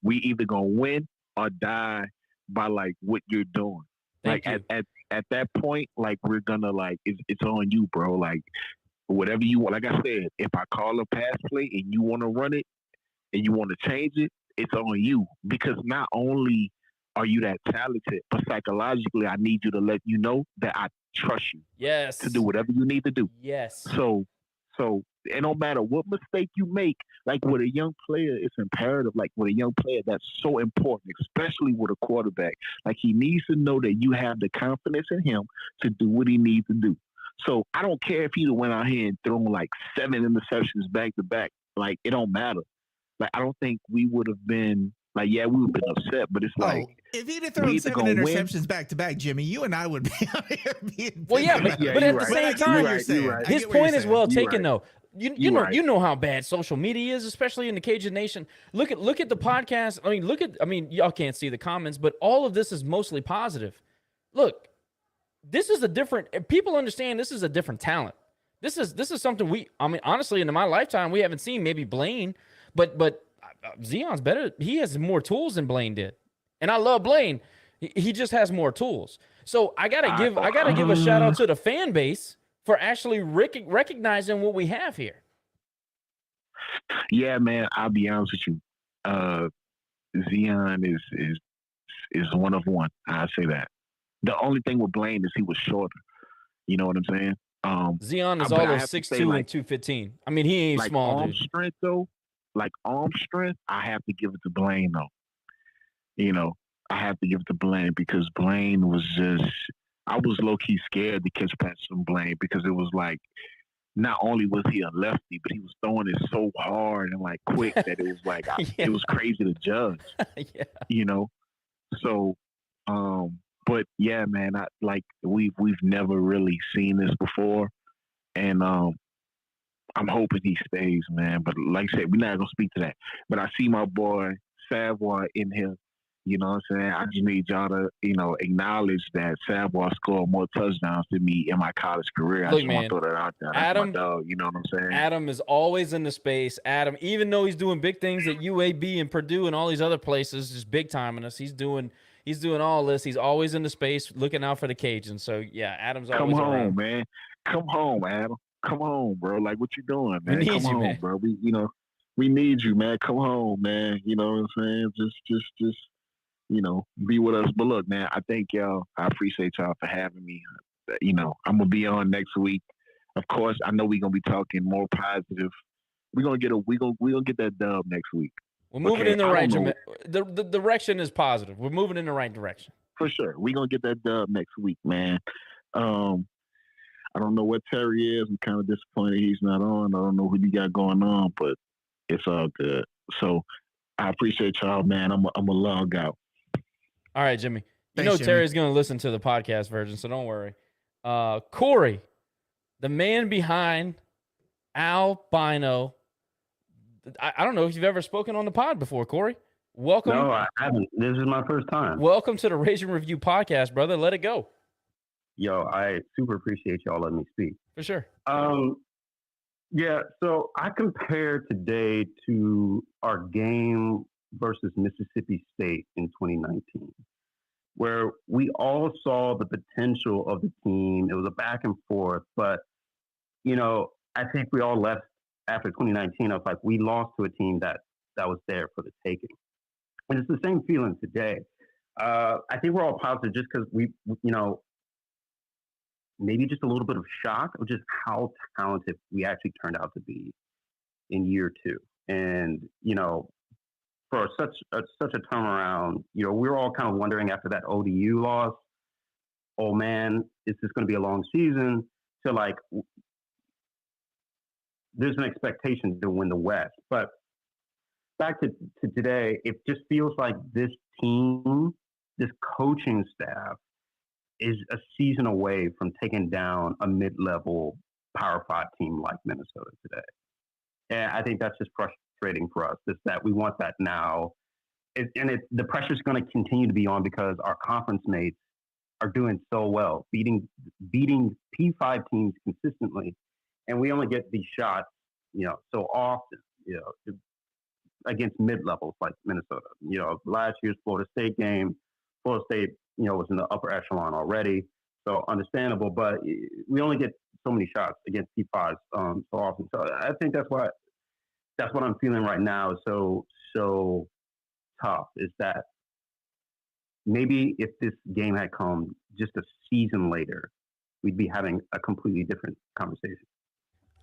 We either going to win or die by, what you're doing. At that point, we're gonna it's on you, bro. Whatever you want. Like I said, if I call a pass play and you want to run it and you want to change it, it's on you. Because not only are you that talented, but psychologically, I need you to let you know that I trust you. Yes. To do whatever you need to do. Yes. So it don't matter what mistake you make, with a young player, it's imperative. With a young player, that's so important, especially with a quarterback. He needs to know that you have the confidence in him to do what he needs to do. So I don't care if he went out here and thrown 7 interceptions back to back. It don't matter. I don't think we would have been we would have been upset, but it's if he'd have thrown 7 interceptions back to back, Jimmy, you and I would be out here being. Well, yeah, but at the same time, his point is well taken, though. You know how bad social media is, especially in the Cajun Nation. Look at the podcast. Y'all can't see the comments, but all of this is mostly positive. Look, this is a different. People understand this is a different talent. This is something I mean, honestly, in my lifetime, we haven't seen. Maybe Blaine, but Zion's better. He has more tools than Blaine did, and I love Blaine. He just has more tools. So I gotta give a shout out to the fan base for actually recognizing what we have here. Yeah, man. I'll be honest with you. Zion is one of one. I say that. The only thing with Blaine is he was shorter. You know what I'm saying? Zion is all of 6'2" and 215. I mean, he ain't like small, arm dude. strength though, like arm strength, I have to give it to Blaine though. You know, I have to give it to Blaine because Blaine was just. I was low key scared to catch passes from Blaine because it was like, not only was he a lefty, but he was throwing it so hard and like quick that it was like it was crazy to judge. Yeah. You know, so. But yeah, man, we've never really seen this before, and I'm hoping he stays, man. But like I said, we're not gonna speak to that. But I see my boy Savoy in here. You know what I'm saying? I just need y'all to, acknowledge that Savoy scored more touchdowns than me in my college career. I Look, just man, want to throw that out there. That's Adam, my dog. You know what I'm saying? Adam is always in the space. Adam, even though he's doing big things at UAB and Purdue and all these other places, just big timing us. He's doing all this. He's always in the space looking out for the Cajuns. So yeah, Adam's always Come home, around. man. Come home, Adam. Come home, bro. Like, what you doing, man? We need Come you, home, man. bro. We need you, man. Come home, man. You know what I'm saying? Just be with us. But look, man, I thank y'all. I appreciate y'all for having me. I'm gonna be on next week. Of course, I know we're gonna be talking more positive. We're gonna get that dub next week. We're moving in the right direction. The direction is positive. We're moving in the right direction. For sure. We're gonna get that dub next week, man. I don't know what Terry is. I'm kind of disappointed he's not on. I don't know who you got going on, but it's all good. So I appreciate y'all, man. I'm a log out. All right, Jimmy. Thanks, Terry's going to listen to the podcast version, so don't worry. Corey, the man behind Albino. I don't know if you've ever spoken on the pod before, Corey. Welcome. No, I haven't. This is my first time. Welcome to the Raging Review podcast, brother. Let it go. Yo, I super appreciate y'all letting me speak. For sure. Yeah, so I compared today to our game versus Mississippi State in 2019, where we all saw the potential of the team. It was a back and forth, but, I think we all left after 2019. I was like, we lost to a team that was there for the taking. And it's the same feeling today. I think we're all positive just because we maybe just a little bit of shock of just how talented we actually turned out to be in year two. And, for such a turnaround, we're all kind of wondering after that ODU loss, oh man, is this going to be a long season? So like, there's an expectation to win the West. But back to today, it just feels like this team, this coaching staff is a season away from taking down a mid-level Power 5 team like Minnesota today. And I think that's just frustrating for us, is that we want that now. The pressure's going to continue to be on because our conference mates are doing so well, beating P5 teams consistently. And we only get these shots, so often, against mid-levels like Minnesota. Last year's Florida State game, Florida State, was in the upper echelon already. So understandable, but we only get so many shots against P5s so often. So I think that's what I'm feeling right now is so tough, is that maybe if this game had come just a season later, we'd be having a completely different conversation.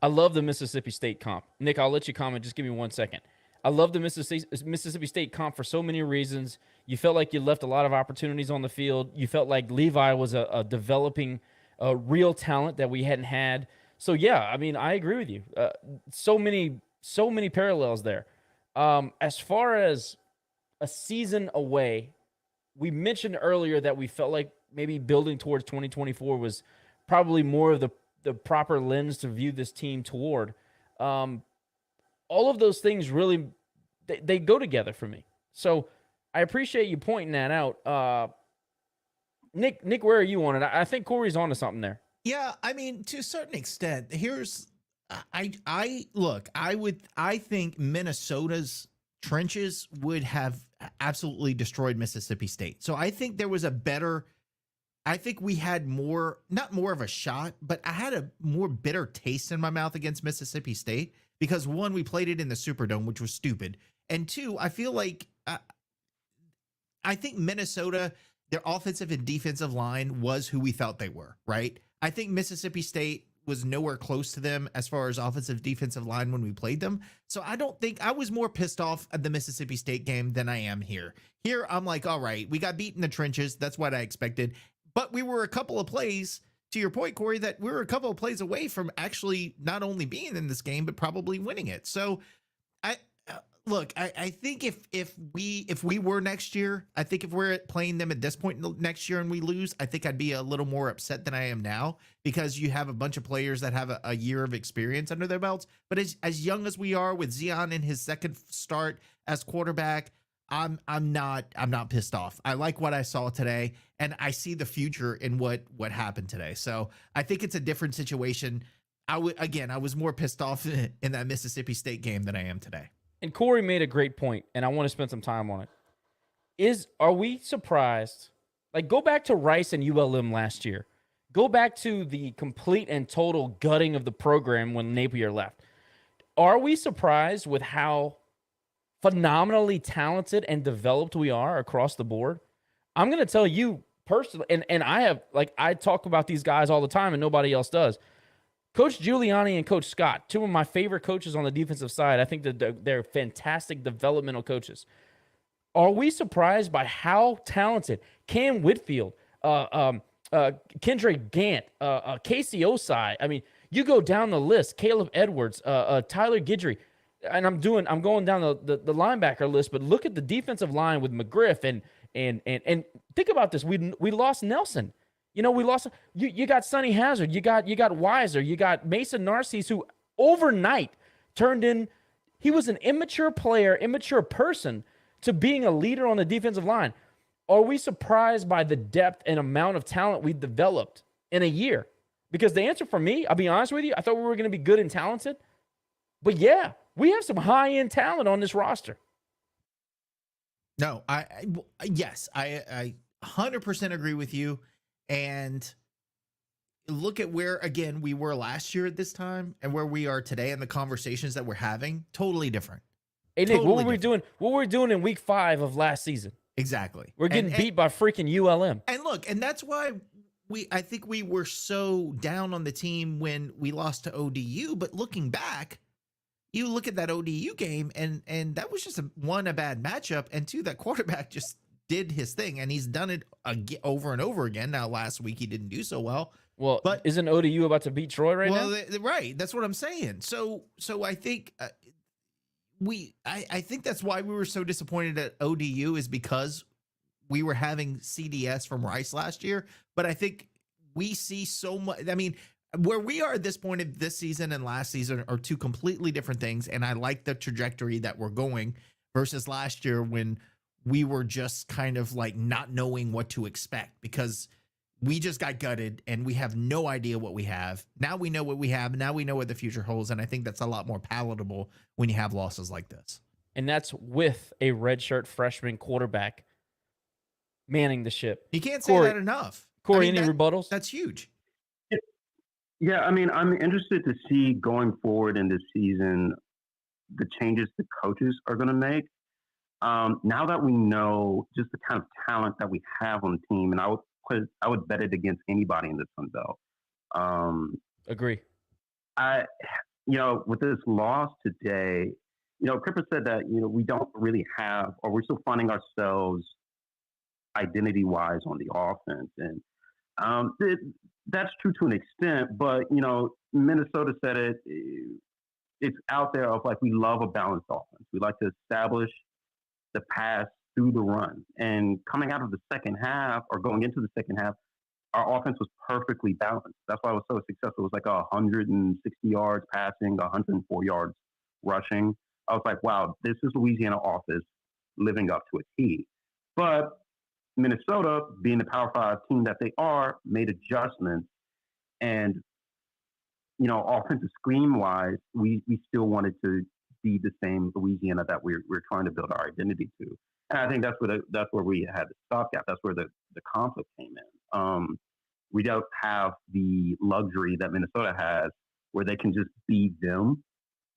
I love the Mississippi State comp. Nick, I'll let you comment. Just give me 1 second. I love the Mississippi State comp for so many reasons. You felt like you left a lot of opportunities on the field. You felt like Levi was a developing real talent that we hadn't had. So, yeah, I mean, I agree with you. So many parallels there. As far as a season away, we mentioned earlier that we felt like maybe building towards 2024 was probably more of the proper lens to view this team toward. All of those things really, they go together for me. So I appreciate you pointing that out. Nick, where are you on it? I think Corey's onto something there. Yeah, I mean, to a certain extent, here's I think Minnesota's trenches would have absolutely destroyed Mississippi State. So I think there was I think we had not more of a shot, but I had a more bitter taste in my mouth against Mississippi State because one, we played it in the Superdome, which was stupid. And two, I feel like I think Minnesota, their offensive and defensive line was who we felt they were, right? I think Mississippi State was nowhere close to them as far as offensive defensive line when we played them. So I don't think I was more pissed off at the Mississippi State game than I am here. Here, I'm like, all right, we got beat in the trenches. That's what I expected. But we were a couple of plays, to your point, Corey, that we were a couple of plays away from actually not only being in this game, but probably winning it. So I think if we were next year, I think if we're playing them at this point next year and we lose, I think I'd be a little more upset than I am now because you have a bunch of players that have a year of experience under their belts. But as young as we are with Zion in his second start as quarterback, I'm not pissed off. I like what I saw today, and I see the future in what happened today. So I think it's a different situation. I was more pissed off in that Mississippi State game than I am today. And Corey made a great point, and I want to spend some time on it. Are we surprised? Like, go back to Rice and ULM last year. Go back to the complete and total gutting of the program when Napier left. Are we surprised with how phenomenally talented and developed we are across the board? I'm going to tell you personally, and I talk about these guys all the time, and nobody else does. Coach Giuliani and Coach Scott, two of my favorite coaches on the defensive side. I think that they're fantastic developmental coaches. Are we surprised by how talented Cam Whitfield, Kendrick Gant, Casey Osai? I mean, you go down the list. Caleb Edwards, Tyler Guidry, and I'm going down the linebacker list. But look at the defensive line with McGriff and think about this. We lost Nelson. You know, we lost. You got Sonny Hazard. You got Weiser. You got Mason Narcisse, who overnight turned in. He was an immature player, immature person, to being a leader on the defensive line. Are we surprised by the depth and amount of talent we developed in a year? Because the answer for me, I'll be honest with you, I thought we were going to be good and talented. But yeah, we have some high-end talent on this roster. No, yes, I 100% agree with you. And look at where, again, we were last year at this time and where we are today and the conversations that we're having, totally different. Hey, Nick, what were we doing? What were we doing in week 5 of last season? Exactly. We're getting beat by freaking ULM. And look, and that's why I think we were so down on the team when we lost to ODU. But looking back, you look at that ODU game and that was just a bad matchup. And two, that quarterback just did his thing, and he's done it over and over again. Now, last week he didn't do so well. Well, but isn't ODU about to beat Troy right now? Well, right. That's what I'm saying. So I think I think that's why we were so disappointed at ODU is because we were having CDS from Rice last year. But I think we see so much. I mean, where we are at this point of this season and last season are two completely different things. And I like the trajectory that we're going versus last year when we were just kind of like not knowing what to expect because we just got gutted and we have no idea what we have. Now we know what we have. Now we know what the future holds. And I think that's a lot more palatable when you have losses like this. And that's with a redshirt freshman quarterback manning the ship. You can't say that enough. Corey, any rebuttals? That's huge. Yeah, I mean, I'm interested to see going forward in this season the changes the coaches are going to make. Now that we know just the kind of talent that we have on the team, and I would bet it against anybody in the Sun Belt. Agree. With this loss today, Cripper said that, we don't really have, or we're still finding ourselves identity-wise on the offense. And that's true to an extent, but, Minnesota said it's out there of like, we love a balanced offense. We like to establish the pass through the run. And coming out of the second half or going into the second half, our offense was perfectly balanced. That's why it was so successful. It was like 160 yards passing, 104 yards rushing. I was like, wow, this is Louisiana offense living up to a T. But Minnesota, being the Power Five team that they are, made adjustments, and offensive scheme wise, we still wanted to be the same Louisiana that we're trying to build our identity to. And I think that's where we had the stopgap. That's where the conflict came in. We don't have the luxury that Minnesota has, where they can just be them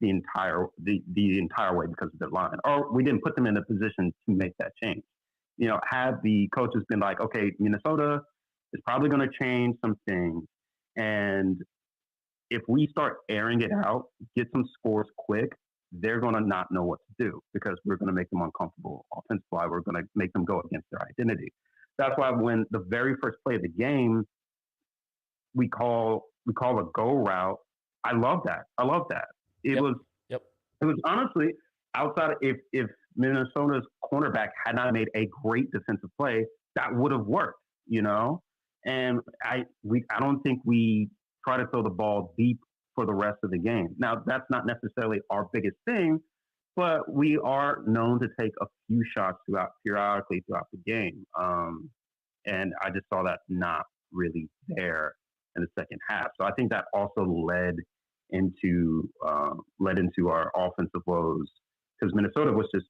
the entire way because of their line. Or we didn't put them in a position to make that change. Had the coaches been like, okay, Minnesota is probably going to change some things, and if we start airing it out, get some scores quick, they're going to not know what to do because we're going to make them uncomfortable offensively. We're going to make them go against their identity. That's why when the very first play of the game, we call a go route. I love that. It was honestly outside of if Minnesota's cornerback had not made a great defensive play, that would have worked, And I don't think we try to throw the ball deep for the rest of the game. Now, that's not necessarily our biggest thing, but we are known to take a few shots periodically throughout the game. And I just saw that not really there in the second half. So I think that also led into our offensive woes because Minnesota was just,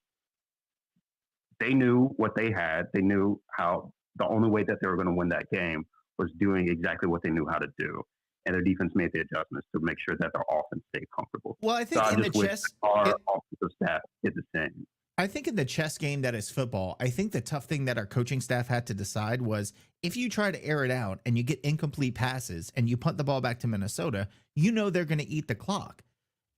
they knew what they had. They knew how the only way that they were going to win that game was doing exactly what they knew how to do. And their defense made the adjustments to make sure that their offense stayed comfortable. Well, I think in the chess, our offensive staff did the same. I think in the chess game that is football, I think the tough thing that our coaching staff had to decide was if you try to air it out and you get incomplete passes and you punt the ball back to Minnesota, they're going to eat the clock.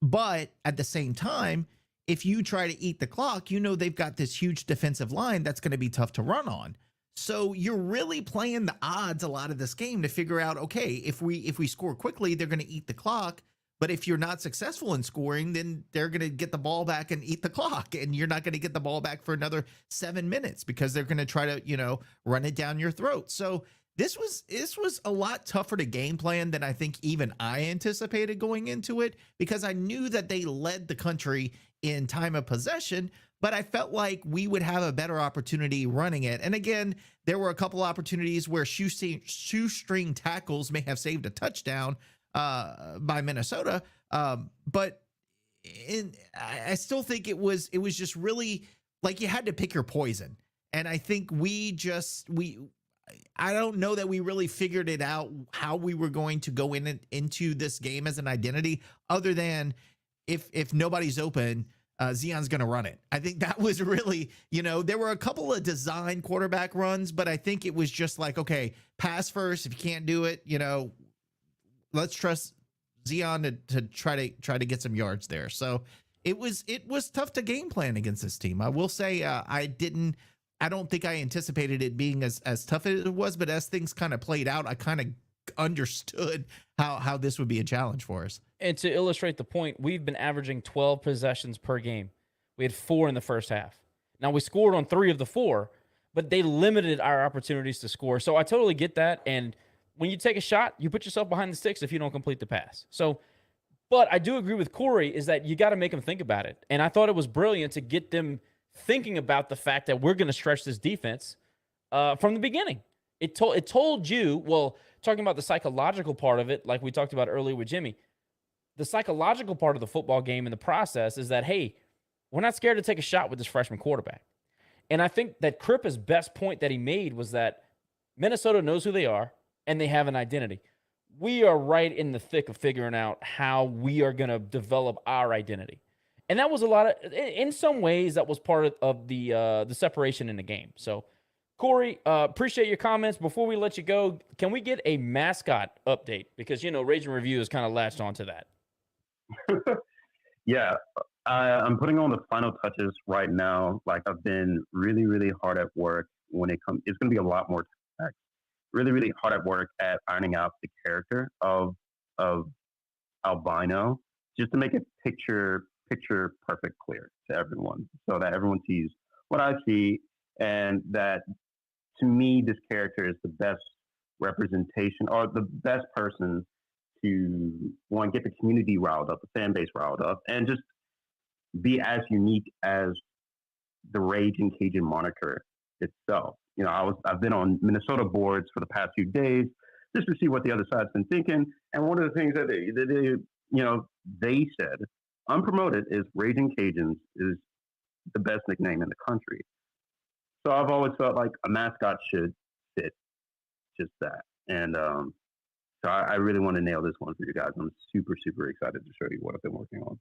But at the same time, if you try to eat the clock, they've got this huge defensive line that's going to be tough to run on. So you're really playing the odds a lot of this game to figure out, okay, if we score quickly, they're going to eat the clock. But if you're not successful in scoring, then they're going to get the ball back and eat the clock. And you're not going to get the ball back for another 7 minutes because they're going to try to, run it down your throat. So this was a lot tougher to game plan than I think even I anticipated going into it, because I knew that they led the country in time of possession, but I felt like we would have a better opportunity running it. And again, there were a couple opportunities where shoestring tackles may have saved a touchdown by Minnesota. But I still think it was just really like you had to pick your poison. And I think I don't know that we really figured it out how we were going to go into this game as an identity, other than if nobody's open, Zion's going to run it. I think that was really, there were a couple of design quarterback runs, but I think it was just like, okay, pass first. If you can't do it, let's trust Zion to try to get some yards there. So it was tough to game plan against this team. I will say I don't think I anticipated it being as tough as it was, but as things kind of played out, I kind of understood how this would be a challenge for us. And to illustrate the point, we've been averaging 12 possessions per game. We had 4 in the first half. Now, we scored on 3 of the 4, but they limited our opportunities to score. So I totally get that. And when you take a shot, you put yourself behind the sticks if you don't complete the pass. So, but I do agree with Corey is that you got to make them think about it. And I thought it was brilliant to get them thinking about the fact that we're going to stretch this defense from the beginning. It told you, well, talking about the psychological part of it, like we talked about earlier with Jimmy, the psychological part of the football game in the process is that, hey, we're not scared to take a shot with this freshman quarterback. And I think that Crippa's best point that he made was that Minnesota knows who they are and they have an identity. We are right in the thick of figuring out how we are going to develop our identity. And that was in some ways, that was part of the separation in the game. So, Corey, appreciate your comments. Before we let you go, can we get a mascot update? Because, Rage and Review has kind of latched onto that. Yeah, I'm putting on the final touches right now. Like, I've been really, really hard at work when it comes. It's going to be a lot more text. Really, really hard at work at ironing out the character of Albino, just to make it picture perfect clear to everyone, so that everyone sees what I see, and that to me, this character is the best representation or the best person to want to get the community riled up, the fan base riled up, and just be as unique as the Rage and Cajun moniker itself. You know, I've been on Minnesota boards for the past few days just to see what the other side's been thinking. And one of the things that they said, unpromoted, is Raging Cajuns is the best nickname in the country. So I've always felt like a mascot should fit just that. And so I really want to nail this one for you guys. I'm super, super excited to show you what I've been working on.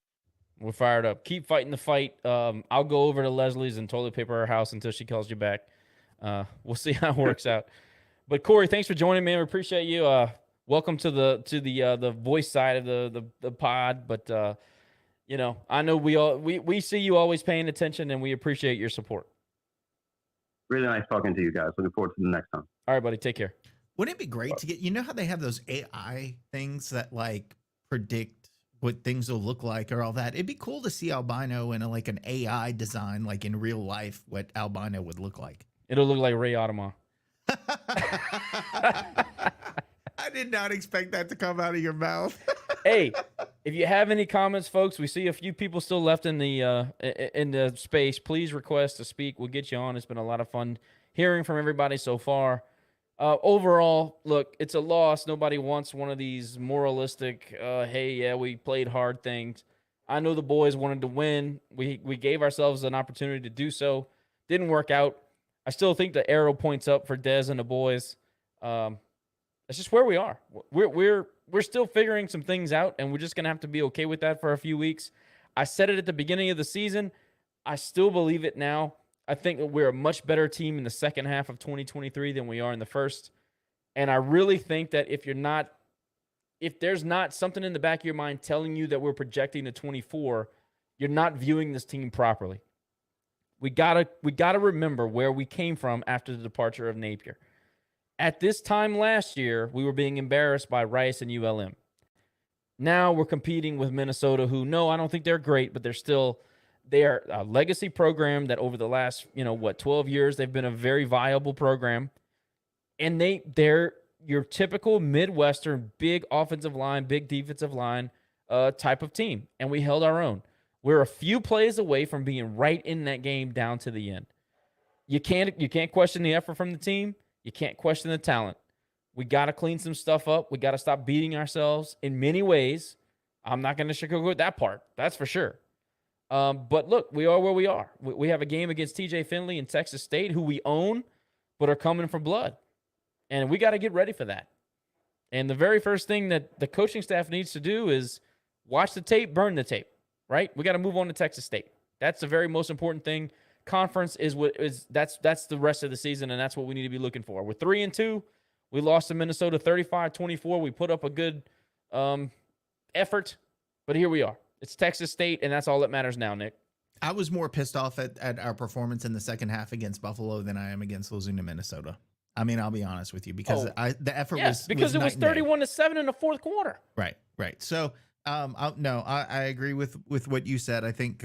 We're fired up. Keep fighting the fight. I'll go over to Leslie's and toilet paper her house until she calls you back. We'll see how it works out. But Corey, thanks for joining me. We appreciate you. Welcome to the voice side of the pod. But you know, I know we see you always paying attention, and we appreciate your support. Really nice talking to you guys. Looking forward to the next time. All right, buddy. Take care. Wouldn't it be great to get, you know how they have those AI things that like predict what things will look like or all that? It'd be cool to see albino in like an AI design, like in real life, what albino would look like. It'll look like Ray Audemars. I did not expect that to come out of your mouth. Hey, if you have any comments, folks, we see a few people still left in the space. Please request to speak. We'll get you on. It's been a lot of fun hearing from everybody so far. Overall, look, it's a loss. Nobody wants one of these moralistic, hey, yeah, we played hard things. I know the boys wanted to win. We gave ourselves an opportunity to do so. Didn't work out. I still think the arrow points up for Dez and the boys. That's just where we are. We're still figuring some things out, and we're just gonna have to be okay with that for a few weeks. I said it at the beginning of the season. I still believe it now. I think that we're a much better team in the second half of 2023 than we are in the first. And I really think that if there's not something in the back of your mind telling you that we're projecting to 24, you're not viewing this team properly. We gotta remember where we came from after the departure of Napier. At this time last year, we were being embarrassed by Rice and ULM. Now we're competing with Minnesota, who, no, I don't think they're great, but they are a legacy program that over the last, 12 years, they've been a very viable program. And they're your typical Midwestern, big offensive line, big defensive line type of team. And we held our own. We're a few plays away from being right in that game down to the end. You can't question the effort from the team. You can't question the talent. We got to clean some stuff up. We got to stop beating ourselves in many ways. I'm not going to sugarcoat that part. That's for sure. But look, we are where we are. We have a game against TJ Finley and Texas State, who we own, but are coming for blood. And we got to get ready for that. And the very first thing that the coaching staff needs to do is watch the tape, burn the tape, right? We got to move on to Texas State. That's the very most important thing. Conference that's the rest of the season, and that's what we need to be looking for. We're 3-2. We lost to Minnesota 35-24. We put up a good effort, but here we are. It's Texas State, and that's all that matters now, Nick. I was more pissed off at our performance in the second half against Buffalo than I am against losing to Minnesota. I mean, I'll be honest with you, because the effort was because it was 31-7 in the fourth quarter. Right. So, I agree with what you said. I think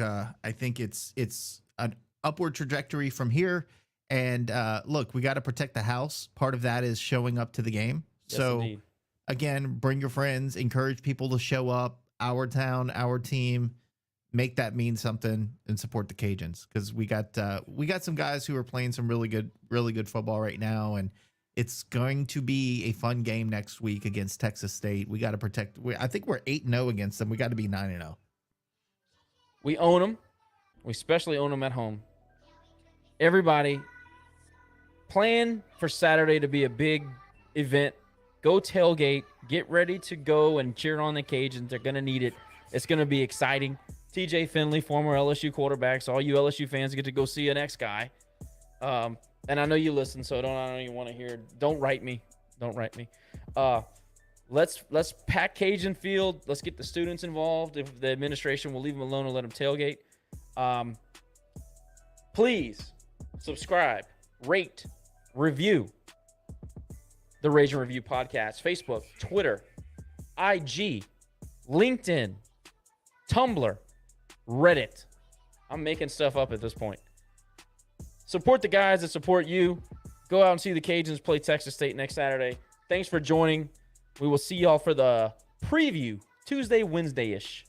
it's an upward trajectory from here. And look, we got to protect the house. Part of that is showing up to the game. Yes, so, indeed. Again, bring your friends, encourage people to show up. Our town, our team, make that mean something, and support the Cajuns, because we got some guys who are playing some really good football right now, and it's going to be a fun game next week against Texas State. We got to protect. I think we're 8-0 against them. We got to be 9-0. We own them. We especially own them at home. Everybody, plan for Saturday to be a big event. Go tailgate. Get ready to go and cheer on the Cajuns. They're going to need it. It's going to be exciting. TJ Finley, former LSU quarterback, so all you LSU fans get to go see an ex-guy. And I know you listen, so I don't even want to hear. Don't write me. Let's pack Cajun Field. Let's get the students involved. If the administration will leave them alone and let them tailgate. Please subscribe, rate, review the Rage and Review podcast. Facebook, Twitter, IG, LinkedIn, Tumblr, Reddit. I'm making stuff up at this point. Support the guys that support you. Go out and see the Cajuns play Texas State next Saturday. Thanks for joining. We will see y'all for the preview Tuesday, Wednesday-ish.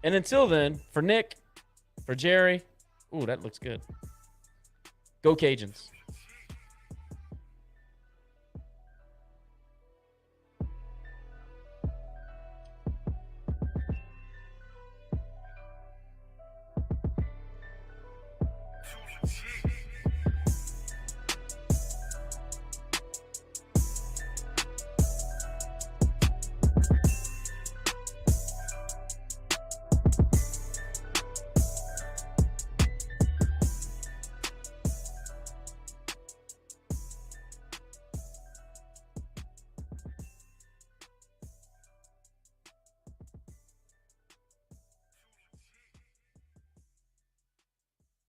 And until then, for Nick, for Jerry, ooh, that looks good. Go Cajuns.